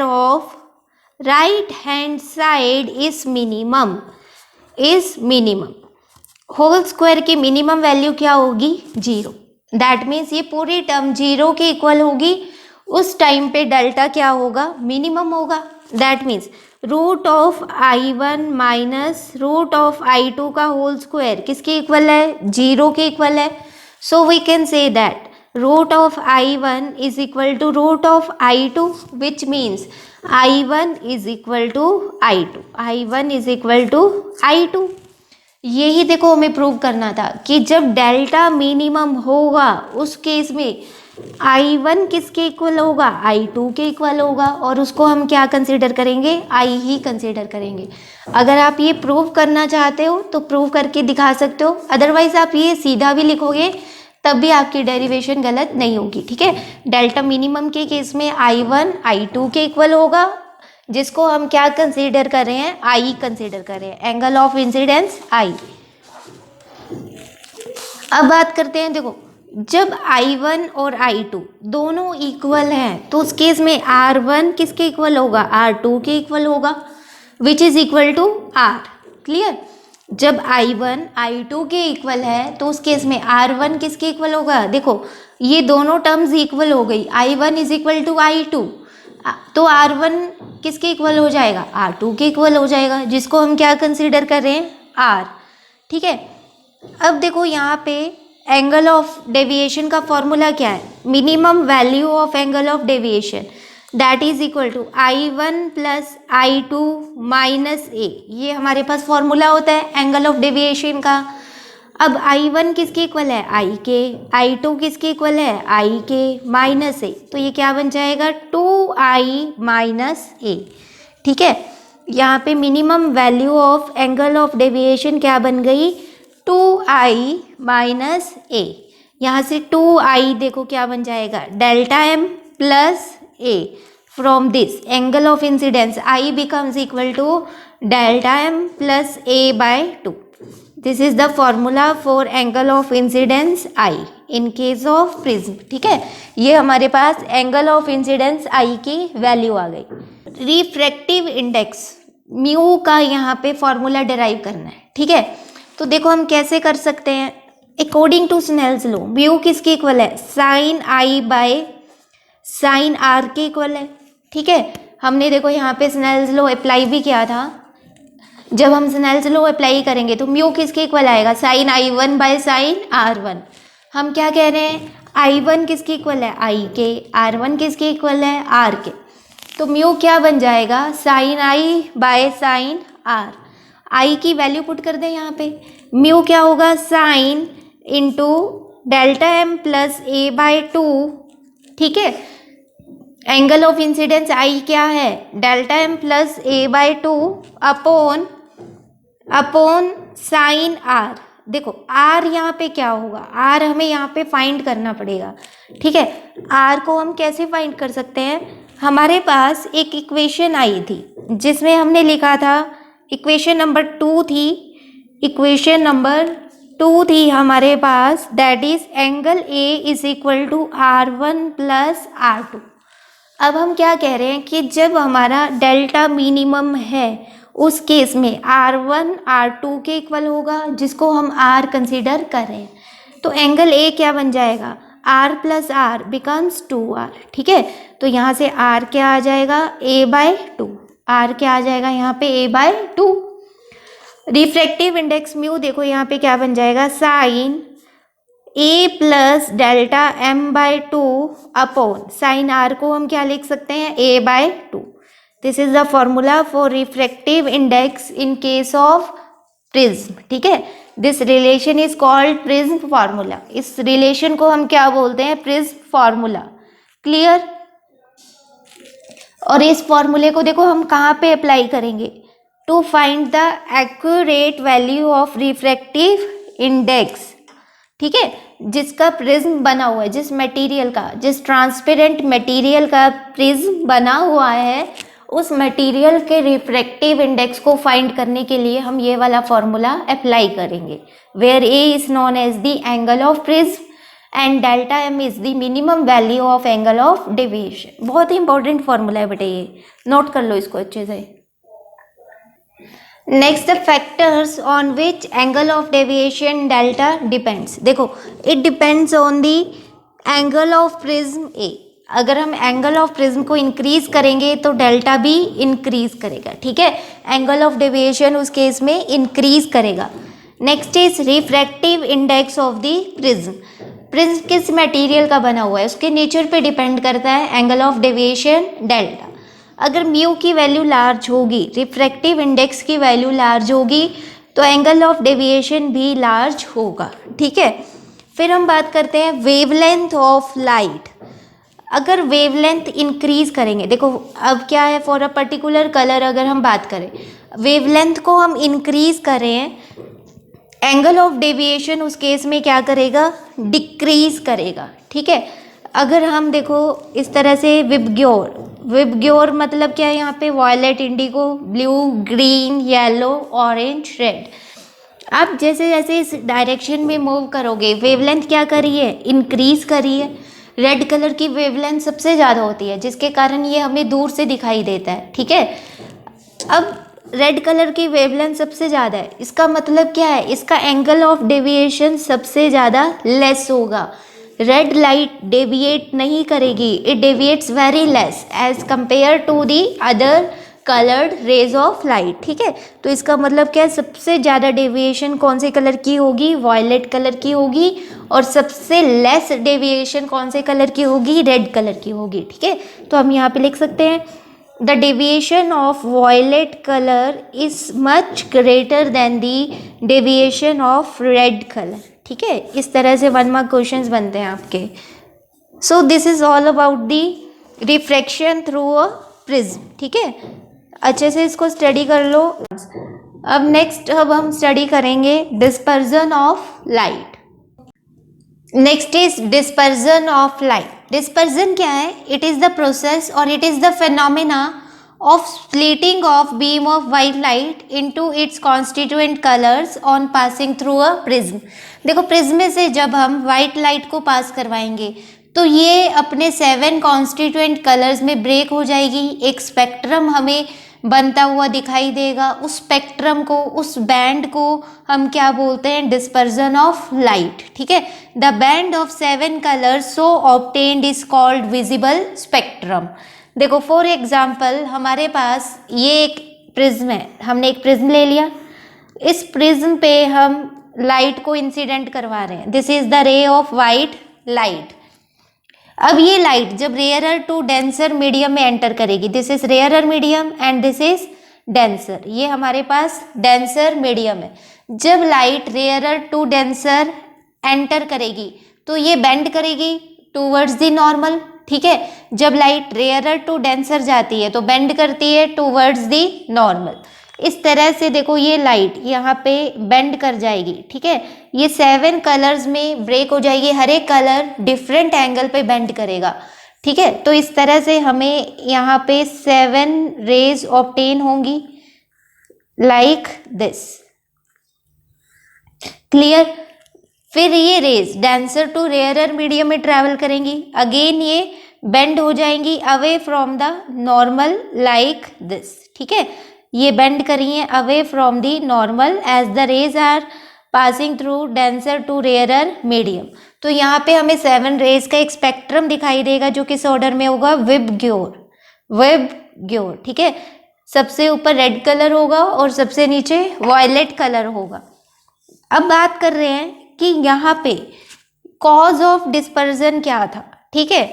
of right hand side is minimum, whole square की मिनिमम वैल्यू क्या होगी, 0। दैट मीन्स ये पूरी टर्म 0 के इक्वल होगी, उस टाइम पे डेल्टा क्या होगा, मिनिमम होगा। That means root of I1 minus root of I2 का होल स्क्वायर किसके इक्वल है, 0 के इक्वल है। So we can say that root of I1 is equal to root of I2, which means I1 is equal to I2, I1 is equal to I2। यही देखो हमें prove करना था कि जब डेल्टा मिनिमम होगा उस केस में I1 किसके इक्वल होगा, I2 के इक्वल होगा, और उसको हम क्या कंसीडर करेंगे, I ही कंसीडर करेंगे। अगर आप ये प्रूव करना चाहते हो तो प्रूव करके दिखा सकते हो, अदरवाइज आप ये सीधा भी लिखोगे तब भी आपकी डेरिवेशन गलत नहीं होगी, ठीक है। डेल्टा मिनिमम के केस में I1 I2 के इक्वल होगा, जिसको हम क्या कंसीडर कर रहे हैं, I कंसीडर कर रहे हैं, एंगल ऑफ इंसिडेंस I। अब बात करते हैं, देखो जब I1 और I2 दोनों इक्वल हैं तो उस केस में R1 किसके इक्वल होगा, R2 के इक्वल होगा, which is equal to R। Clear. जब I1 I2 के इक्वल है तो उस केस में R1 किसके इक्वल होगा, देखो ये दोनों टर्म्स इक्वल हो गई, I1 is equal to I2, तो R1 किसके इक्वल हो जाएगा, R2 के इक्वल हो जाएगा, जिसको हम क्या कंसीडर कर रहे हैं, R। ठीक है। अब देखो यहाँ पे एंगल ऑफ डेविएशन का फॉर्मूला क्या है, minimum value of angle of deviation that is equal to I1 plus I2 minus A। ये हमारे पास फॉर्मूला होता है एंगल ऑफ डेविएशन का। अब I1 किसके इक्वल है, I के, I2 किसके इक्वल है, I के माइनस A, तो ये क्या बन जाएगा 2I माइनस A। ठीक है। यहाँ पे minimum value of angle of deviation क्या बन गई, 2I माइनस A। यहाँ से 2I देखो क्या बन जाएगा, delta M plus A। From this angle of incidence I becomes equal to delta M plus A by 2. This is the formula for angle of incidence I in case of prism। ठीक है, ये हमारे पास angle of incidence I की value आ गई। Refractive index mu का यहाँ पे formula derive करना है। ठीक है, तो देखो हम कैसे कर सकते हैं, according to Snell's law mu किसके इक्वल है, sine I by sine R के इक्वल है। ठीक है, हमने देखो यहाँ पे स्नेल्स लॉ अप्लाई भी किया था। जब हम स्नेल्स लॉ अप्लाई करेंगे तो म्यू किसके इक्वल आएगा, sign I1 by sine R1। हम क्या कह रहे हैं, I1 किसके इक्वल है, I के, R1 किसके इक्वल है, R के, तो म्यू क्या बन जाएगा, sine I by sine R। I की वैल्यू पुट कर दें यहाँ पे, म्यू क्या होगा, sine into delta M plus A by 2 ठीक है। एंगल ऑफ इंसिडेंस आई क्या है, delta M plus A by two upon sine R. देखो आर यहाँ पे क्या होगा, आर हमें यहाँ पे फाइंड करना पड़ेगा, ठीक है। आर को हम कैसे फाइंड कर सकते हैं, हमारे पास एक इक्वेशन आई थी जिसमें हमने लिखा था, इक्वेशन नंबर टू थी हमारे पास, that is angle A is equal to R1 plus R2। अब हम क्या कह रहे हैं कि जब हमारा डेल्टा मिनिमम है उस केस में R1 R2 के इक्वल होगा, जिसको हम R कंसीडर कर रहे हैं। तो एंगल ए क्या बन जाएगा, R plus R becomes 2R, ठीक है। तो यहाँ से R क्या आ जाएगा, A बाई टू। R क्या आ जाएगा यहाँ पे, A by two. Refractive index mu देखो यहाँ पे क्या बन जाएगा, sine A plus delta M by two upon sine R को हम क्या लिख सकते हैं, A by two. This is the formula for refractive index in case of prism, ठीक है। This relation is called prism formula. इस रिलेशन को हम क्या बोलते हैं, प्रिज्म फार्मूला। क्लियर। और इस फॉर्मूले को देखो हम कहाँ पे अप्लाई करेंगे, to find the accurate value of refractive index, ठीक है। जिसका प्रिज्म बना हुआ है, जिस मटेरियल का, जिस ट्रांसपेरेंट मटेरियल का प्रिज्म बना हुआ है, उस मटेरियल के रिफ्रैक्टिव इंडेक्स को फाइंड करने के लिए हम ये वाला फॉर्मूला अप्लाई करेंगे, where A is known as the angle of prism and delta M is the minimum value of angle of deviation. बहुत ही इंपॉर्टेंट फॉर्मूला है बेटा, ये नोट कर लो इसको अच्छे से। Next the factors on which angle of deviation delta depends. देखो it depends on the angle of prism A. अगर हम एंगल ऑफ प्रिज्म को इंक्रीज करेंगे तो डेल्टा भी इंक्रीज करेगा, ठीक है। एंगल ऑफ डेविएशन उस केस में इंक्रीज करेगा। Next is refractive index of the prism. Prism किस मटेरियल का बना हुआ है, उसके नेचर पे डिपेंड करता है एंगल ऑफ डेविएशन डेल्टा। अगर म्यू की वैल्यू लार्ज होगी, रिफ्रैक्टिव इंडेक्स की वैल्यू लार्ज होगी, तो एंगल ऑफ डेविएशन भी लार्ज होगा, ठीक है। फिर हम बात करते हैं वेवलेंथ ऑफ लाइट। अगर वेवलेंथ इंक्रीज करेंगे, देखो अब क्या है, फॉर अ पर्टिकुलर कलर अगर हम बात करें, वेवलेंथ को हम इंक्रीज करें, एंगल ऑफ डेविएशन उस केस में क्या करेगा, डिक्रीज करेगा, ठीक है। अगर हम देखो इस तरह से विबग्योर मतलब क्या है, यहाँ पे violet, indigo, blue, green, yellow, orange, red. आप जैसे जैसे इस डायरेक्शन में मूव करोगे, वेवलेंथ क्या करी है, इंक्रीज करी है। रेड कलर की वेवलेंथ सबसे ज़्यादा होती है, जिसके कारण ये हमें दूर से दिखाई देता है, ठीक है। अब रेड कलर की वेवलेंथ सबसे ज़्यादा है, इसका मतलब क्या है, इसका एंगल ऑफ डेविएशन सबसे ज़्यादा लेस होगा। रेड लाइट डेविएट नहीं करेगी, it deviates very less as compare to the other coloured rays of light, ठीक है। तो इसका मतलब क्या है, सबसे ज़्यादा डेविएशन कौन से कलर की होगी, वॉयलेट कलर की होगी, और सबसे लेस डेविएशन कौन से कलर की होगी, रेड कलर की होगी, ठीक है। तो हम यहाँ पे लिख सकते हैं the deviation of violet colour is much greater than the deviation of red colour, ठीक है। इस तरह से 1 मार्क क्वेश्चंस बनते हैं आपके। So this is all about the refraction through a prism, ठीक है। अच्छे से इसको स्टडी कर लो। अब नेक्स्ट हम स्टडी करेंगे dispersion of light. Next is dispersion of light. Dispersion क्या है, इट इज द प्रोसेस और it is the phenomena of splitting of beam of white light into its constituent colors on passing through a prism। देखो prism में से जब हम white light को पास करवाएंगे तो ये अपने 7 कॉन्स्टिट्यूएंट कलर्स में ब्रेक हो जाएगी, एक स्पेक्ट्रम हमें बनता हुआ दिखाई देगा। उस स्पेक्ट्रम को, उस बैंड को हम क्या बोलते हैं, डिस्पर्जन ऑफ लाइट, ठीक है। The band of 7 colours so obtained is called visible spectrum. देखो फॉर एग्जाम्पल हमारे पास ये एक प्रिज्म है, हमने एक प्रिज्म ले लिया, इस प्रिज्म पे हम लाइट को इंसिडेंट करवा रहे हैं, this is the ray of white light. अब ये लाइट जब रेयरर टू डेंसर मीडियम में एंटर करेगी, this is rarer medium and this is denser, ये हमारे पास डेंसर मीडियम है। जब light rarer to denser enter करेगी तो ये बेंड करेगी टूवर्ड्स द नॉर्मल, ठीक है। जब लाइट रेयरर टू डेंसर जाती है तो बेंड करती है टूवर्ड्स दी नॉर्मल। इस तरह से देखो ये लाइट यहाँ पे बेंड कर जाएगी, ठीक है। ये 7 कलर्स में ब्रेक हो जाएगी, हर एक कलर डिफरेंट एंगल पे बेंड करेगा, ठीक है। तो इस तरह से हमें यहाँ पे 7 रेज ऑब्टेन होंगी लाइक दिस, क्लियर। फिर ये rays denser to rarer medium में ट्रैवल करेंगी, अगेन ये बेंड हो जाएंगी away from the normal like this, ठीक है। ये बेंड करिए away from the normal as the rays are passing through denser to rarer medium. तो यहाँ पे हमें 7 रेज का एक स्पेक्ट्रम दिखाई देगा जो किस ऑर्डर में होगा, विबग्योर, ठीक है। सबसे ऊपर रेड कलर होगा और सबसे नीचे वायलेट कलर होगा। अब बात कर रहे हैं कि यहाँ पे कॉज ऑफ डिस्पर्जन क्या था, ठीक है।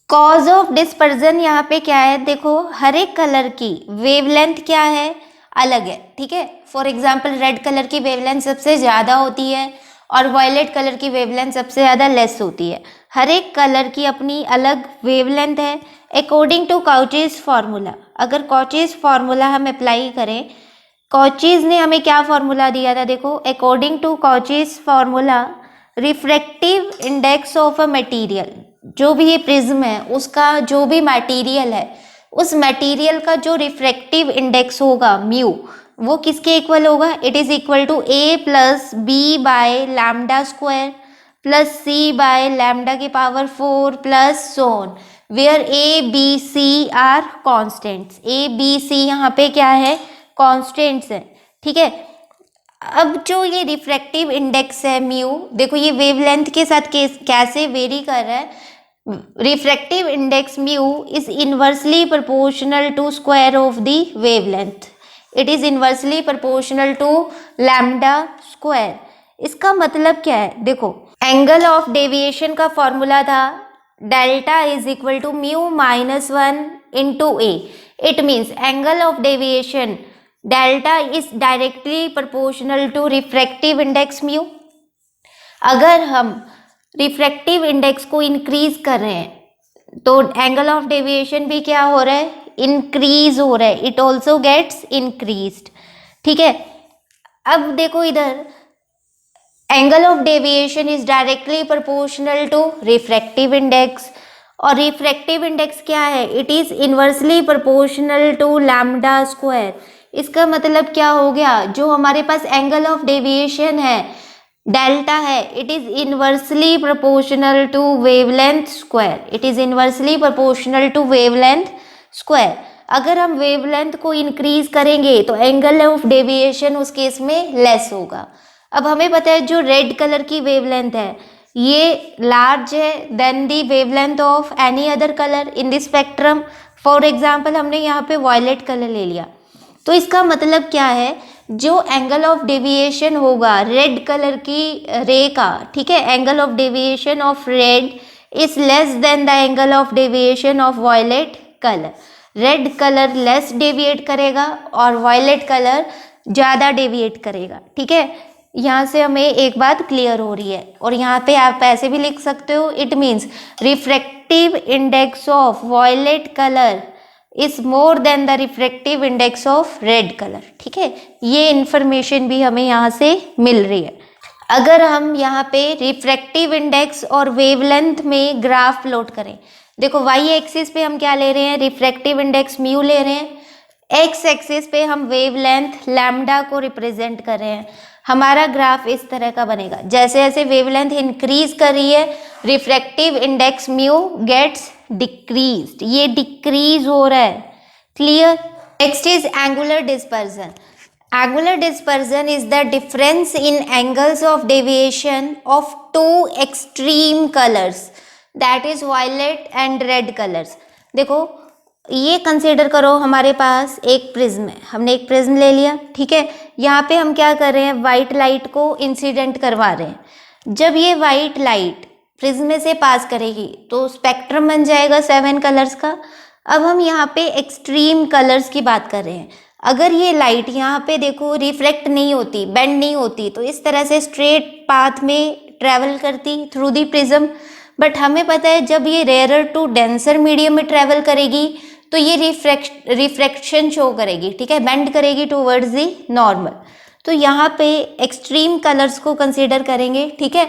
कॉज ऑफ डिस्पर्जन यहाँ पे क्या है, देखो हर एक कलर की वेवलेंथ क्या है, अलग है, ठीक है। फॉर एग्जाम्पल रेड कलर की वेवलेंथ सबसे ज़्यादा होती है और वायलेट कलर की वेवलेंथ सबसे ज़्यादा लेस होती है। हर एक कलर की अपनी अलग वेवलेंथ है अकॉर्डिंग टू कॉचीज फार्मूला। अगर कॉचीज फार्मूला हम अप्लाई करें, कॉचीज ने हमें क्या फार्मूला दिया था, देखो according to Cauchy's formula refractive index of a material, जो भी ये प्रिज्म है उसका जो भी मटेरियल है उस मटेरियल का जो रिफ्रैक्टिव इंडेक्स होगा म्यू, वो किसके इक्वल होगा, it is equal to A plus B by lambda square plus C by lambda की power 4 plus so on, where A B C are constants. A B C यहाँ पे क्या है, कॉन्स्टेंट्स है, ठीक है। अब जो ये रिफ्रैक्टिव इंडेक्स है म्यू, देखो ये वेवलेंथ के साथ कैसे वेरी कर रहा है। Refractive index mu is inversely proportional to square of the wavelength, it is inversely proportional to lambda square. इसका मतलब क्या है, देखो एंगल ऑफ डेविएशन का फॉर्मूला था delta is equal to mu minus 1 into A. It means angle of deviation delta is directly proportional to refractive index mu. अगर हम refractive index को इंक्रीज कर रहे हैं तो एंगल ऑफ डेविएशन भी क्या हो रहा है, इंक्रीज हो रहा है, इट ऑल्सो गेट्स इंक्रीज्ड, ठीक है। अब देखो इधर angle of deviation is directly proportional to refractive index, और रिफ्रैक्टिव इंडेक्स क्या है, it is inversely proportional to lambda square. इसका मतलब क्या हो गया, जो हमारे पास एंगल ऑफ डेविएशन है डेल्टा है, it is inversely proportional to wavelength square, it is inversely proportional to wavelength square. अगर हम वेवलेंथ को इंक्रीज करेंगे तो एंगल ऑफ डेविएशन उस केस में लेस होगा। अब हमें पता है जो रेड कलर की वेवलेंथ है ये लार्ज है than the wavelength of any other colour in the spectrum. For example हमने यहाँ पे वायलेट कलर ले लिया, तो इसका मतलब क्या है, जो एंगल ऑफ डेविएशन होगा रेड कलर की रे का, ठीक है, angle of deviation of red is less than the angle of deviation of violet colour. Red colour less deviate करेगा और वायलेट कलर ज़्यादा डेविएट करेगा, ठीक है। यहाँ से हमें एक बात क्लियर हो रही है, और यहाँ पे आप ऐसे भी लिख सकते हो, it means refractive index of violet colour is more than the refractive index of red colour, ठीक है। ये इंफॉर्मेशन भी हमें यहाँ से मिल रही है। अगर हम यहाँ पे रिफ्रैक्टिव इंडेक्स और वेवलेंथ में ग्राफ प्लॉट करें, देखो वाई एक्सिस पे हम क्या ले रहे हैं, रिफ्रैक्टिव इंडेक्स म्यू ले रहे हैं, एक्स एक्सिस पे हम वेवलेंथ लैम्डा को रिप्रेजेंट कर रहे हैं। हमारा ग्राफ इस तरह का बनेगा, जैसे जैसे वेवलेंथ इंक्रीज कर रही है refractive index mu gets decreased, ये डिक्रीज हो रहा है, clear. Next is angular dispersion. Angular dispersion is the difference in angles of deviation of two extreme colours, that is violet and red colours. देखो ये consider करो हमारे पास एक prism है, हमने एक प्रिज्म ले लिया, ठीक है। यहाँ पे हम क्या कर रहे हैं, वाइट लाइट को इंसिडेंट करवा रहे हैं। जब ये वाइट लाइट प्रिज्म में से पास करेगी तो स्पेक्ट्रम बन जाएगा 7 कलर्स का। अब हम यहाँ पे एक्सट्रीम कलर्स की बात कर रहे हैं। अगर ये लाइट यहाँ पे देखो रिफ्लेक्ट नहीं होती, बेंड नहीं होती, तो इस तरह से स्ट्रेट पाथ में ट्रेवल करती थ्रू दी प्रिज्म। बट हमें पता है जब ये रेयरर टू डेंसर मीडियम में ट्रेवल करेगी तो ये रिफ्रैक्शन शो करेगी, ठीक है, बेंड करेगी टूवर्ड्स दी नॉर्मल। तो यहाँ पे एक्सट्रीम कलर्स को कंसीडर करेंगे, ठीक है।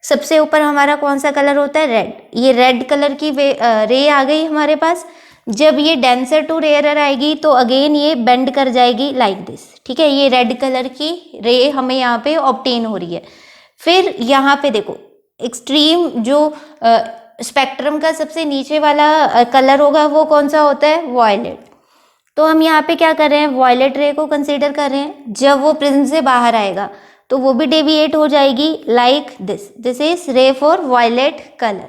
सबसे ऊपर हमारा कौन सा कलर होता है, रेड। ये रेड कलर की रे आ गई हमारे पास। जब ये डेंसर टू रेयरर आएगी तो अगेन ये बेंड कर जाएगी लाइक दिस, ठीक है। ये रेड कलर की रे हमें यहाँ पे ऑब्टेन हो रही है। फिर यहाँ पे देखो एक्सट्रीम जो स्पेक्ट्रम का सबसे नीचे वाला कलर होगा वो कौन सा होता है, वॉयलेट। तो हम यहाँ पे क्या कर रहे हैं, वॉयलेट रे को कंसीडर कर रहे हैं। जब वो प्रिज्म से बाहर आएगा तो वो भी डेविएट हो जाएगी लाइक दिस इज रे फॉर वॉयलेट कलर।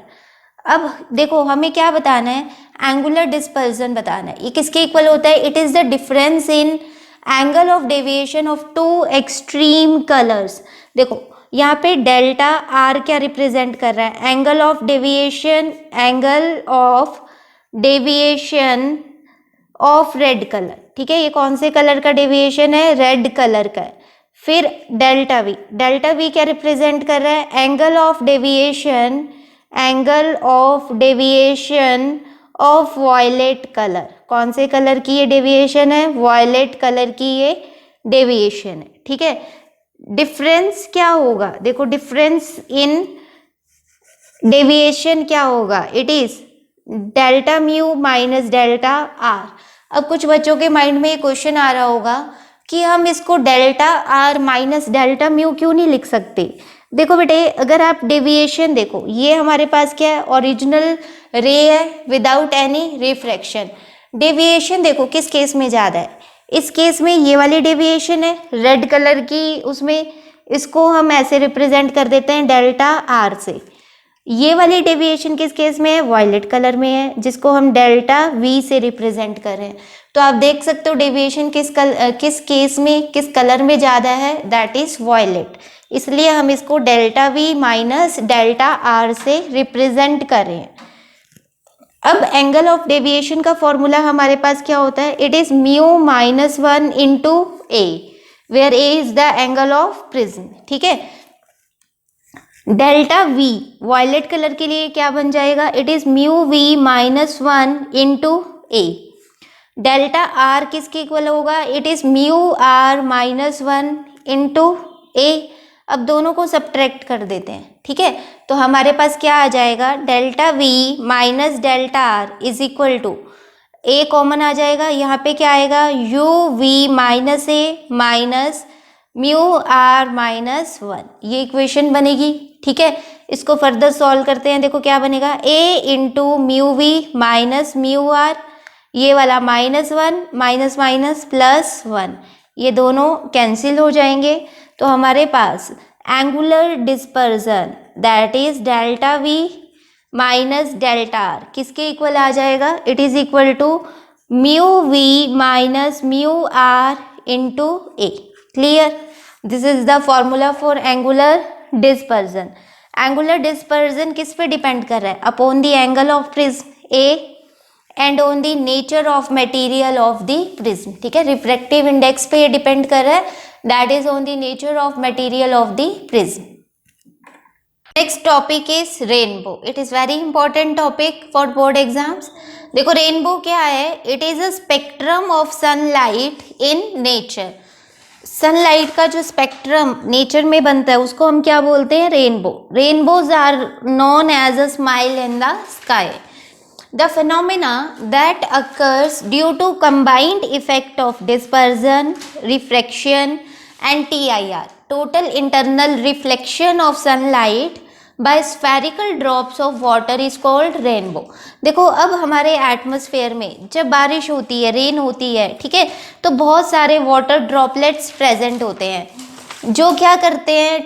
अब देखो हमें क्या बताना है, एंगुलर डिस्पर्जन बताना है। ये किसके इक्वल होता है, it is the difference in angle of deviation of two extreme colours. देखो यहाँ पे डेल्टा आर क्या रिप्रेजेंट कर रहा है, angle of deviation of red colour, ठीक है। ये कौन से कलर का डेविएशन है, रेड कलर का है। फिर डेल्टा वी क्या रिप्रेजेंट कर रहा है, angle of deviation of violet colour. कौन से कलर की ये डेविएशन है, वॉयलेट कलर की ये डेविएशन है, ठीक है। डिफरेंस क्या होगा, देखो डिफरेंस इन डेविएशन क्या होगा, it is delta mu minus delta are. अब कुछ बच्चों के माइंड में ये क्वेश्चन आ रहा होगा कि हम इसको delta R minus delta mu क्यों नहीं लिख सकते। देखो बेटे, अगर आप डेविएशन देखो, ये हमारे पास क्या है, ओरिजिनल रे है विदाउट एनी रिफ्रैक्शन। डेविएशन देखो किस केस में ज़्यादा है, इस केस में ये वाली डेविएशन है रेड कलर की, उसमें इसको हम ऐसे रिप्रेजेंट कर देते हैं डेल्टा आर से। ये वाली डेविएशन किस केस में है, वॉयलेट कलर में है, जिसको हम डेल्टा वी से रिप्रेजेंट कर रहे हैं। तो आप देख सकते हो डेविएशन किस केस में, किस कलर में ज़्यादा है, दैट इज वॉयलेट। इसलिए हम इसको delta V minus delta R से रिप्रेजेंट कर रहे हैं। अब एंगल ऑफ डेविएशन का फॉर्मूला हमारे पास क्या होता है, it is mu minus 1 into A, where A is the angle of prism, ठीक है। डेल्टा वी वॉयलेट कलर के लिए क्या बन जाएगा, it is mu V minus 1 into A. Delta R किसके इक्वल होगा, it is mu R minus 1 into A. अब दोनों को सब्ट्रैक्ट कर देते हैं, ठीक है। तो हमारे पास क्या आ जाएगा, delta V minus delta R is equal to, A common आ जाएगा, यहाँ पे क्या आएगा, U V minus A minus mu R minus 1, ये इक्वेशन बनेगी, ठीक है। इसको फर्दर सॉल्व करते हैं, देखो क्या बनेगा, A into mu V minus mu R, ये वाला माइनस 1 माइनस माइनस प्लस 1, ये दोनों कैंसिल हो जाएंगे। तो हमारे पास angular dispersion that is delta V minus delta R किसके इक्वल आ जाएगा, it is equal to mu V minus mu R into A. Clear, this is the formula for angular dispersion. Angular dispersion किस पे depend कर रहा है, upon the angle of prism A and on the nature of material of the prism, ठीक है। Refractive index पे ये depend कर रहा है, that is on the nature of material of the prism. Next topic is rainbow. It is very important topic for board exams. देखो rainbow क्या है, it is a spectrum of sunlight in nature. Sunlight का जो spectrum nature में बनता है उसको हम क्या बोलते हैं, rainbow. Rainbows are known as a smile in the sky. The phenomena that occurs due to combined effect of dispersion, refraction and TIR, total internal reflection of sunlight by spherical drops of water is called rainbow। देखो अब हमारे atmosphere में जब बारिश होती है, rain होती है, ठीक है, तो बहुत सारे वाटर ड्रॉपलेट्स प्रेजेंट होते हैं जो क्या करते हैं,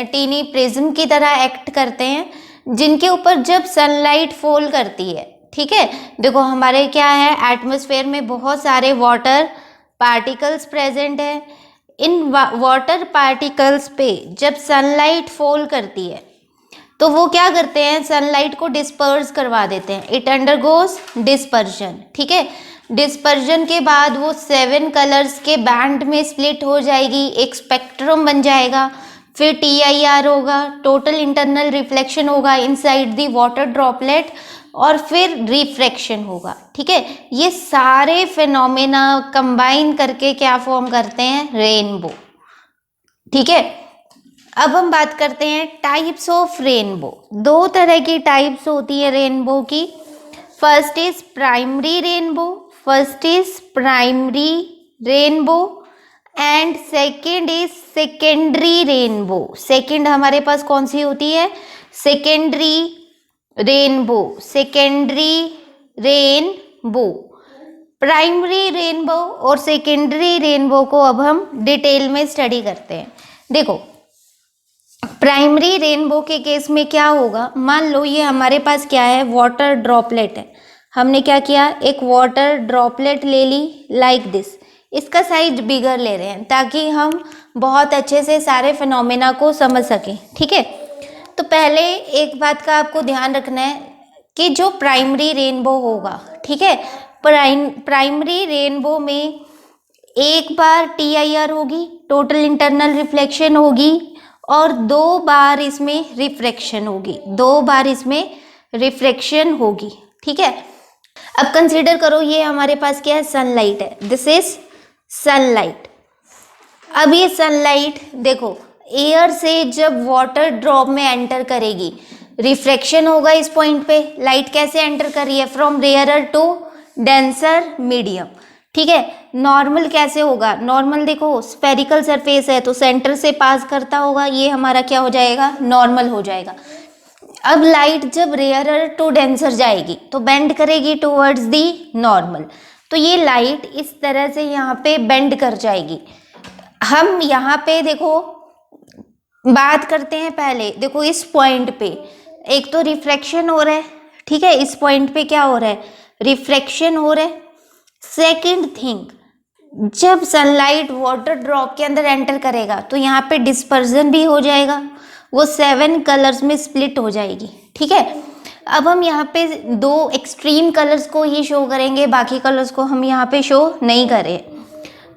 टीनी प्रिज्म की तरह एक्ट करते हैं, जिनके ऊपर जब सनलाइट फॉल करती है, ठीक है। देखो हमारे क्या है, एटमॉस्फेयर में बहुत सारे वाटर पार्टिकल्स प्रेजेंट है। इन वाटर पार्टिकल्स पे जब सनलाइट फॉल करती है तो वो क्या करते हैं, सनलाइट को डिस्पर्स करवा देते हैं, इट अंडरगोज डिस्पर्जन, ठीक है। डिस्पर्जन के बाद वो 7 कलर्स के बैंड में स्प्लिट हो जाएगी, एक स्पेक्ट्रम बन जाएगा। फिर TIR होगा, टोटल इंटरनल रिफ्लेक्शन होगा इनसाइड द वाटर ड्रॉपलेट, और फिर रिफ्रैक्शन होगा। ठीक है, ये सारे फिनोमेना कंबाइन करके क्या फॉर्म करते हैं, रेनबो। ठीक है, अब हम बात करते हैं टाइप्स ऑफ रेनबो। दो तरह की टाइप्स होती है रेनबो की। First is primary rainbow, first is primary rainbow and second is secondary rainbow. Second हमारे पास कौन सी होती है, secondary rainbow, secondary rainbow. Primary rainbow और सेकेंडरी रेनबो को अब हम डिटेल में स्टडी करते हैं। देखो, प्राइमरी रेनबो के केस में क्या होगा, मान लो ये हमारे पास क्या है, वाटर ड्रॉपलेट है। हमने क्या किया, एक वाटर ड्रॉपलेट ले ली लाइक दिस। इसका साइज बिगर ले रहे हैं ताकि हम बहुत अच्छे से सारे फिनोमेना को समझ सकें। ठीक है, तो पहले एक बात का आपको ध्यान रखना है कि जो प्राइमरी रेनबो होगा, ठीक है, प्राइमरी रेनबो में एक बार TIR होगी, टोटल इंटरनल रिफ्लेक्शन होगी, और 2 बार इसमें रिफ्रैक्शन होगी, 2 बार इसमें रिफ्रैक्शन होगी। ठीक है, अब कंसीडर करो ये हमारे पास क्या है, सनलाइट है, दिस इज सनलाइट। अब ये सनलाइट देखो, एयर से जब वाटर ड्रॉप में एंटर करेगी, रिफ्रैक्शन होगा इस पॉइंट पे। लाइट कैसे एंटर कर रही है, from rarer to denser medium. ठीक है, नॉर्मल कैसे होगा, नॉर्मल देखो स्फेरिकल सरफेस है तो सेंटर से पास करता होगा, ये हमारा क्या हो जाएगा, नॉर्मल हो जाएगा। अब लाइट जब रेयरर टू डेंसर जाएगी तो बेंड करेगी टुवर्ड्स दी नॉर्मल, तो ये लाइट इस तरह से यहाँ पे बेंड कर जाएगी। हम यहाँ पे देखो बात करते हैं, पहले देखो इस पॉइंट पे एक तो रिफ्रैक्शन हो रहा है। ठीक है, इस पॉइंट पे क्या हो रहा है, रिफ्रैक्शन हो रहा है। सेकंड थिंग, जब सनलाइट वाटर ड्रॉप के अंदर एंटर करेगा तो यहाँ पे डिस्पर्जन भी हो जाएगा, वो 7 कलर्स में स्प्लिट हो जाएगी। ठीक है, अब हम यहाँ पे 2 एक्सट्रीम कलर्स को ही शो करेंगे, बाकी कलर्स को हम यहाँ पे शो नहीं करें।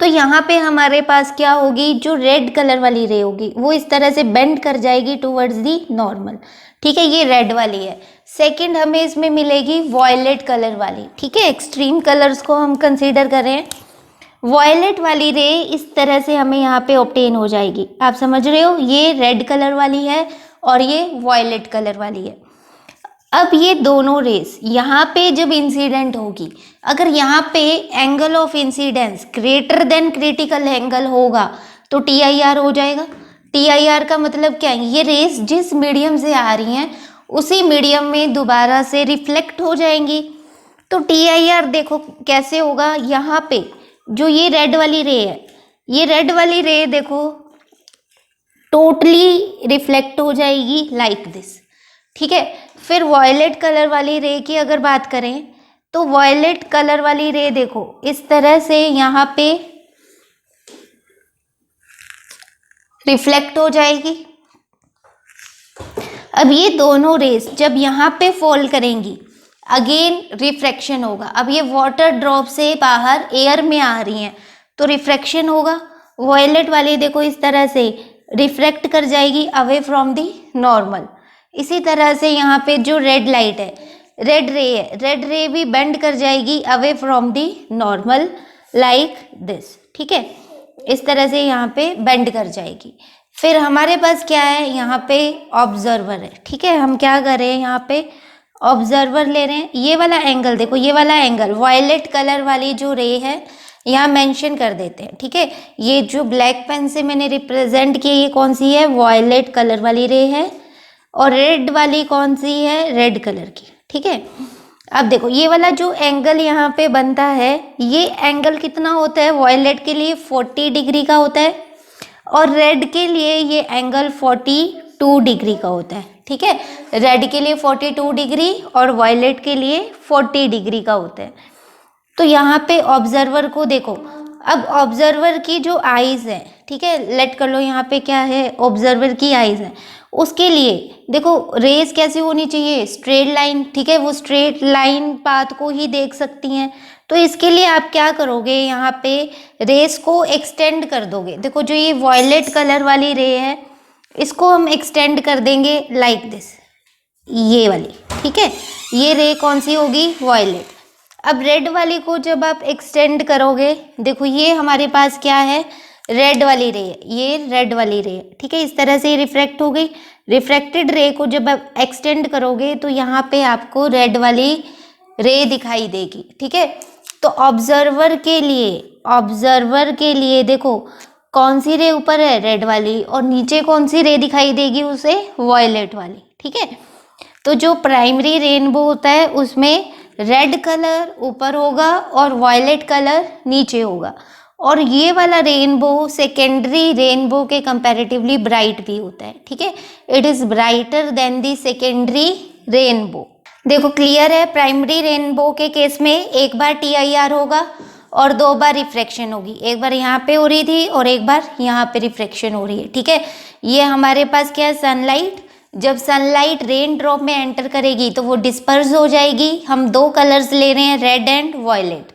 तो यहाँ पे हमारे पास क्या होगी, जो रेड कलर वाली रे होगी वो इस तरह से बेंड कर जाएगी टुवर्ड्स दी नॉर्मल। ठीक है, ये रेड वाली है। सेकंड हमें इसमें मिलेगी वॉयलेट कलर वाली। ठीक है, एक्सट्रीम कलर्स को हम कंसीडर करें, वॉयलेट वाली रे इस तरह से हमें यहाँ पे ऑब्टेन हो जाएगी। आप समझ रहे हो, ये रेड कलर वाली है और ये वॉयलेट कलर वाली है। अब ये दोनों रेस यहाँ पे जब इंसिडेंट होगी, अगर यहाँ पे angle of incidence greater than critical angle होगा तो TIR हो जाएगा। TIR का मतलब क्या है, ये रेस जिस मीडियम से आ रही हैं उसी मीडियम में दोबारा से रिफ्लेक्ट हो जाएंगी। तो TIR देखो कैसे होगा, यहाँ पे जो ये रेड वाली रे है, ये रेड वाली रे देखो टोटली रिफ्लेक्ट हो जाएगी लाइक दिस। ठीक है, फिर वॉयलेट कलर वाली रे की अगर बात करें तो वॉयलेट कलर वाली रे देखो इस तरह से यहाँ पे रिफ्लेक्ट हो जाएगी। अब ये दोनों रेस जब यहाँ पे फॉल करेंगी, अगेन रिफ्रैक्शन होगा। अब ये वाटर ड्रॉप से बाहर एयर में आ रही हैं तो रिफ्रैक्शन होगा। वॉयलेट वाली देखो इस तरह से रिफ्रैक्ट कर जाएगी अवे फ्रॉम दी नॉर्मल। इसी तरह से यहाँ पे जो रेड लाइट है, रेड रे है, रेड रे भी बेंड कर जाएगी away from the normal like this. ठीक है, इस तरह से यहाँ पे बेंड कर जाएगी। फिर हमारे पास क्या है, यहाँ पे ऑब्जर्वर है। ठीक है, हम क्या कर रहे हैं, यहाँ पे ऑब्जर्वर ले रहे हैं। ये वाला एंगल देखो, ये वाला एंगल वॉयलेट कलर वाली जो रे है यहाँ मेंशन कर देते हैं। ठीक है, ये जो ब्लैक पेन से मैंने रिप्रेजेंट किया ये कौन सी है, वॉयलेट कलर वाली रे है, और रेड वाली कौन सी है, रेड कलर की। ठीक है, अब देखो ये वाला जो एंगल यहाँ पे बनता है, ये एंगल कितना होता है, वॉयलेट के लिए 40 डिग्री का होता है और रेड के लिए ये एंगल 42 डिग्री का होता है। ठीक है, रेड के लिए 42 डिग्री और वॉयलेट के लिए 40 डिग्री का होता है। तो यहाँ पे ऑब्जर्वर को देखो, अब ऑब्जर्वर की जो आईज है, ठीक है, लेट कर लो यहाँ पे क्या है, ऑब्जर्वर की आईज है, उसके लिए देखो रेस कैसी होनी चाहिए, स्ट्रेट लाइन। ठीक है, वो स्ट्रेट लाइन पाथ को ही देख सकती हैं। तो इसके लिए आप क्या करोगे, यहाँ पे रेस को एक्सटेंड कर दोगे। देखो जो ये वॉयलेट कलर वाली रे है, इसको हम एक्सटेंड कर देंगे लाइक दिस, ये वाली, ठीक है। ये रे कौन सी होगी, वॉयलेट। अब रेड वाली को जब आप एक्सटेंड करोगे, देखो ये हमारे पास क्या है, रेड वाली रे, ये रेड वाली रे, ठीक है। इस तरह से रिफ्रैक्ट हो गई। रिफ्रैक्टेड रे को जब आप एक्सटेंड करोगे तो यहाँ पे आपको रेड वाली रे दिखाई देगी, ठीक है। तो ऑब्जर्वर के लिए देखो कौन सी रे ऊपर है, रेड वाली, और नीचे कौन सी रे दिखाई देगी उसे, वॉयलेट वाली, ठीक है। तो जो प्राइमरी रेनबो होता है उसमें रेड कलर ऊपर होगा और वॉयलेट कलर नीचे होगा, और ये वाला रेनबो सेकेंडरी रेनबो के कंपैरेटिवली ब्राइट भी होता है, ठीक है। It is brighter then the secondary rainbow. देखो क्लियर है, प्राइमरी रेनबो के केस में एक बार TIR होगा और 2 बार रिफ्रैक्शन होगी, एक बार यहाँ पे हो रही थी और एक बार यहाँ पे रिफ्रैक्शन हो रही है, ठीक है। ये हमारे पास क्या है, सनलाइट। जब सनलाइट रेन ड्रॉप में एंटर करेगी तो वो डिस्पर्स हो जाएगी। हम 2 कलर्स ले रहे हैं, रेड एंड वॉयलेट।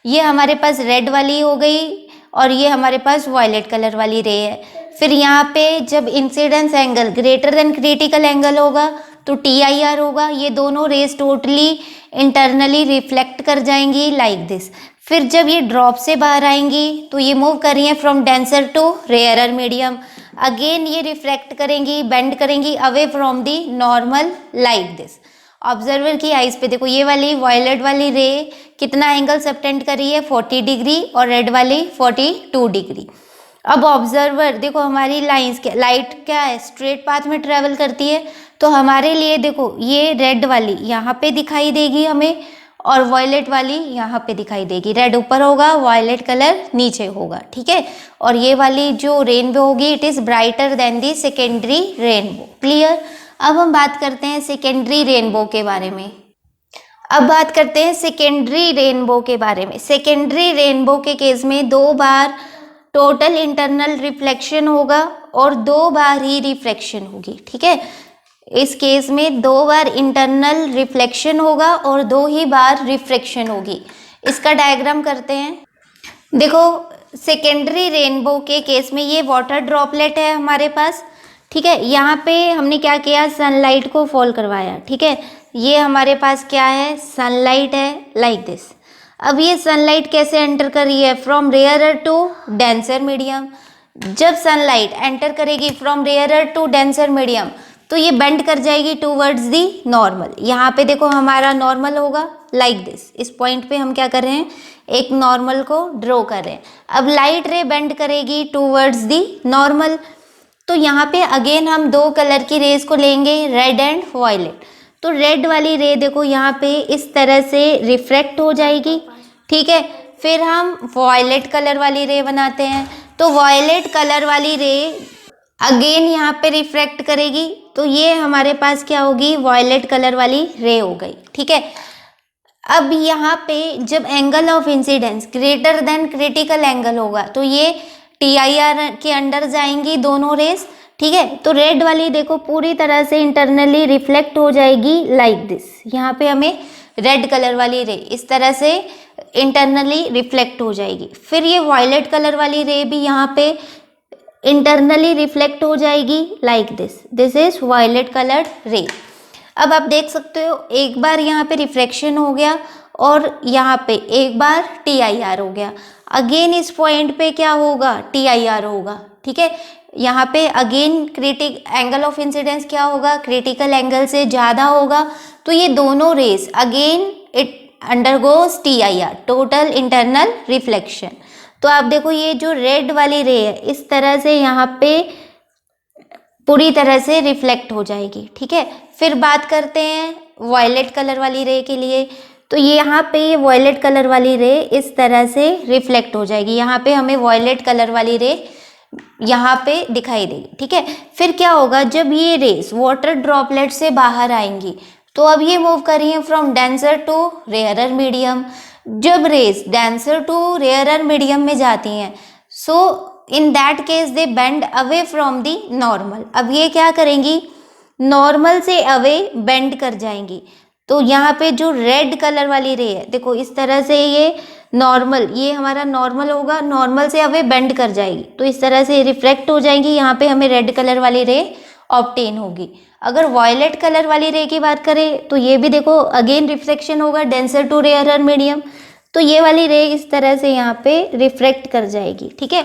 ये हमारे पास रेड वाली हो गई और ये हमारे पास वॉयलेट कलर वाली रे है। फिर यहाँ पे जब incidence angle greater than critical angle होगा तो TIR होगा। ये दोनों रेज टोटली इंटरनली रिफ्लेक्ट कर जाएंगी लाइक दिस। फिर जब ये ड्रॉप से बाहर आएंगी तो ये मूव कर रही हैं from denser to rarer medium. Again ये रिफ्लेक्ट करेंगी, बेंड करेंगी away from the normal like this. Observer की आइज पे देखो ये वाली वॉयलेट वाली रे कितना एंगल सबटेंड कर रही है, 40 डिग्री, और रेड वाली 42 डिग्री। अब ऑब्जर्वर देखो हमारी लाइंस क्या, लाइट क्या है, स्ट्रेट पाथ में ट्रेवल करती है, तो हमारे लिए देखो ये रेड वाली यहाँ पे दिखाई देगी हमें और वॉयलेट वाली यहाँ पे दिखाई देगी। रेड ऊपर होगा, वॉयलेट कलर नीचे होगा, ठीक है। और ये वाली जो रेनबो होगी it is brighter then the secondary rainbow. Clear. अब हम बात करते हैं सेकेंडरी रेनबो के बारे में। अब बात करते हैं सेकेंडरी रेनबो के बारे में। सेकेंडरी रेनबो के केस में 2 बार टोटल इंटरनल रिफ्लेक्शन होगा और 2 बार ही रिफ्रैक्शन होगी, ठीक है। इस केस में 2 बार इंटरनल रिफ्लेक्शन होगा और 2 ही बार रिफ्रैक्शन होगी। इसका डायग्राम करते हैं। देखो सेकेंडरी रेनबो के केस में ये वाटर ड्रॉपलेट है हमारे पास, ठीक है। यहाँ पे हमने क्या किया, सनलाइट को फॉल करवाया, ठीक है। ये हमारे पास क्या है, सनलाइट है लाइक दिस। अब ये सनलाइट कैसे एंटर कर रही है, from rarer to denser medium. जब सनलाइट एंटर करेगी from rarer to denser medium तो ये बेंड कर जाएगी टूवर्ड्स दी नॉर्मल। यहाँ पे देखो हमारा नॉर्मल होगा लाइक दिस। इस पॉइंट पे हम क्या कर रहे हैं, एक नॉर्मल को ड्रॉ कर रहे हैं। अब लाइट रे बेंड करेगी टूवर्ड्स दी नॉर्मल, तो यहाँ पे अगेन हम 2 कलर की रेज को लेंगे, रेड एंड वॉयलेट। तो रेड वाली रे देखो यहाँ पे इस तरह से रिफ्रैक्ट हो जाएगी, ठीक है। फिर हम वॉयलेट कलर वाली रे बनाते हैं, तो वॉयलेट कलर वाली रे अगेन यहाँ पे रिफ्रैक्ट करेगी, तो ये हमारे पास क्या होगी, वॉयलेट कलर वाली रे हो गई, ठीक है। अब यहाँ पे जब angle of incidence greater than critical angle होगा तो ये TIR के अंडर जाएंगी दोनों रेस, ठीक है। तो रेड वाली देखो पूरी तरह से इंटरनली रिफ्लेक्ट हो जाएगी लाइक दिस। यहाँ पे हमें रेड कलर वाली रे इस तरह से इंटरनली रिफ्लेक्ट हो जाएगी। फिर ये वॉयलेट कलर वाली रे भी यहाँ पे इंटरनली रिफ्लेक्ट हो जाएगी like this. This is violet coloured ray. अब आप देख सकते हो एक बार यहाँ पे रिफ्रैक्शन हो गया और यहाँ पे एक बार TIR हो गया। अगेन इस पॉइंट पे क्या होगा, TIR होगा, ठीक है। यहाँ पे again critic angle of incidence क्या होगा, क्रिटिकल एंगल से ज़्यादा होगा, तो ये दोनों rays again it undergoes TIR, total internal reflection. तो आप देखो ये जो रेड वाली रे है इस तरह से यहाँ पे पूरी तरह से रिफ्लेक्ट हो जाएगी, ठीक है। फिर बात करते हैं वॉयलेट कलर वाली रे के लिए, तो ये यहाँ पे ये वॉयलेट कलर वाली रे इस तरह से रिफ्लेक्ट हो जाएगी। यहाँ पे हमें वॉयलेट कलर वाली रे यहाँ पे दिखाई देगी, ठीक है। फिर क्या होगा, जब ये रेस वाटर ड्रॉपलेट से बाहर आएंगी तो अब ये मूव कर रही है from denser to rarer medium. जब rays denser to rarer medium में जाती हैं so in that case they bend away from the normal. अब ये क्या करेंगी, नॉर्मल से अवे बेंड कर जाएंगी। तो यहाँ पे जो रेड कलर वाली रे है देखो इस तरह से ये नॉर्मल, ये हमारा नॉर्मल होगा, नॉर्मल से अब ये बेंड कर जाएगी तो इस तरह से रिफ्लेक्ट हो जाएंगी, यहाँ पे हमें रेड कलर वाली रे ऑब्टेन होगी। अगर वॉयलेट कलर वाली रे की बात करें तो ये भी देखो अगेन रिफ्लेक्शन होगा डेंसर टू रेयरर मीडियम, तो ये वाली रे इस तरह से यहाँ पे रिफ्लेक्ट कर जाएगी। ठीक है,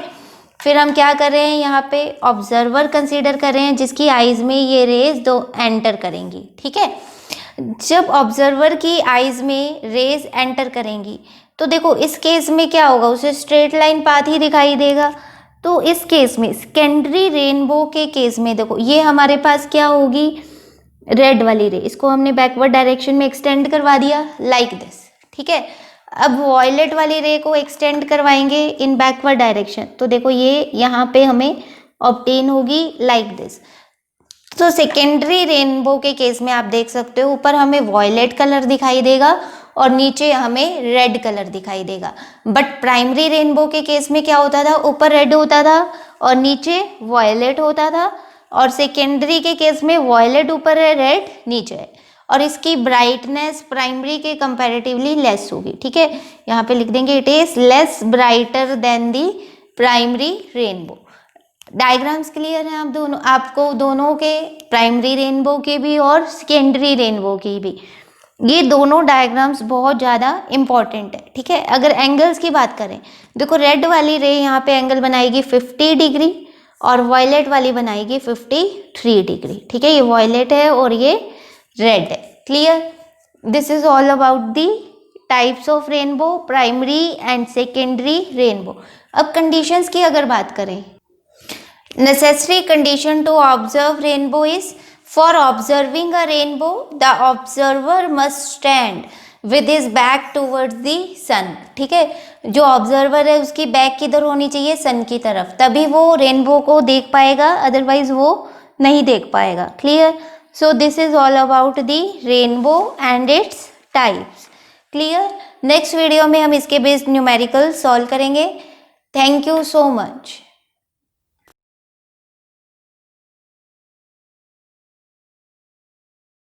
फिर हम क्या कर रहे हैं, यहाँ पे ऑब्जर्वर कंसीडर कर रहे हैं जिसकी आइज में ये रेज दो एंटर करेंगी। ठीक है, जब ऑब्जर्वर की आइज में रेज एंटर करेंगी तो देखो इस केस में क्या होगा, उसे स्ट्रेट लाइन पाथ ही दिखाई देगा। तो इस केस में सेकेंडरी रेनबो के केस में देखो ये हमारे पास क्या होगी, रेड वाली रे, इसको हमने बैकवर्ड डायरेक्शन में एक्सटेंड करवा दिया लाइक दिस। ठीक है, अब वॉयलेट वाली रे को एक्सटेंड करवाएंगे इन बैकवर्ड डायरेक्शन, तो देखो ये यहाँ पे हमें ऑब्टेन होगी लाइक दिस। तो सेकेंडरी रेनबो के केस में आप देख सकते हो ऊपर हमें वॉयलेट कलर दिखाई देगा और नीचे हमें रेड कलर दिखाई देगा। बट प्राइमरी रेनबो के केस में क्या होता था, ऊपर रेड होता था और नीचे वॉयलेट होता था, और सेकेंडरी के केस में वॉयलेट ऊपर है, रेड नीचे है, और इसकी ब्राइटनेस प्राइमरी के कंपैरेटिवली लेस होगी। ठीक है, यहाँ पे लिख देंगे it is less brighter then the primary rainbow. Diagrams clear हैं आप दोनों, आपको दोनों के, प्राइमरी रेनबो के भी और सेकेंडरी रेनबो की भी, ये दोनों डायग्राम्स बहुत ज़्यादा इंपॉर्टेंट है। ठीक है, अगर एंगल्स की बात करें, देखो रेड वाली रे यहाँ पे एंगल बनाएगी 50 डिग्री और वॉयलेट वाली बनाएगी 53 डिग्री। ठीक है, ये वॉयलेट है और ये रेड है। Clear, this is all about the types of rainbow, primary and secondary rainbow. अब कंडीशंस की अगर बात करें, necessary condition to observe rainbow is, for observing a rainbow the observer must stand with his back towards the sun। ठीक है, जो observer है उसकी बैक किधर होनी चाहिए, सन की तरफ, तभी वो रेनबो को देख पाएगा, अदरवाइज वो नहीं देख पाएगा। Clear, so this is all about the rainbow and its types. Clear, next video में हम इसके बेस्ड न्यूमेरिकल सॉल्व करेंगे। Thank you so much.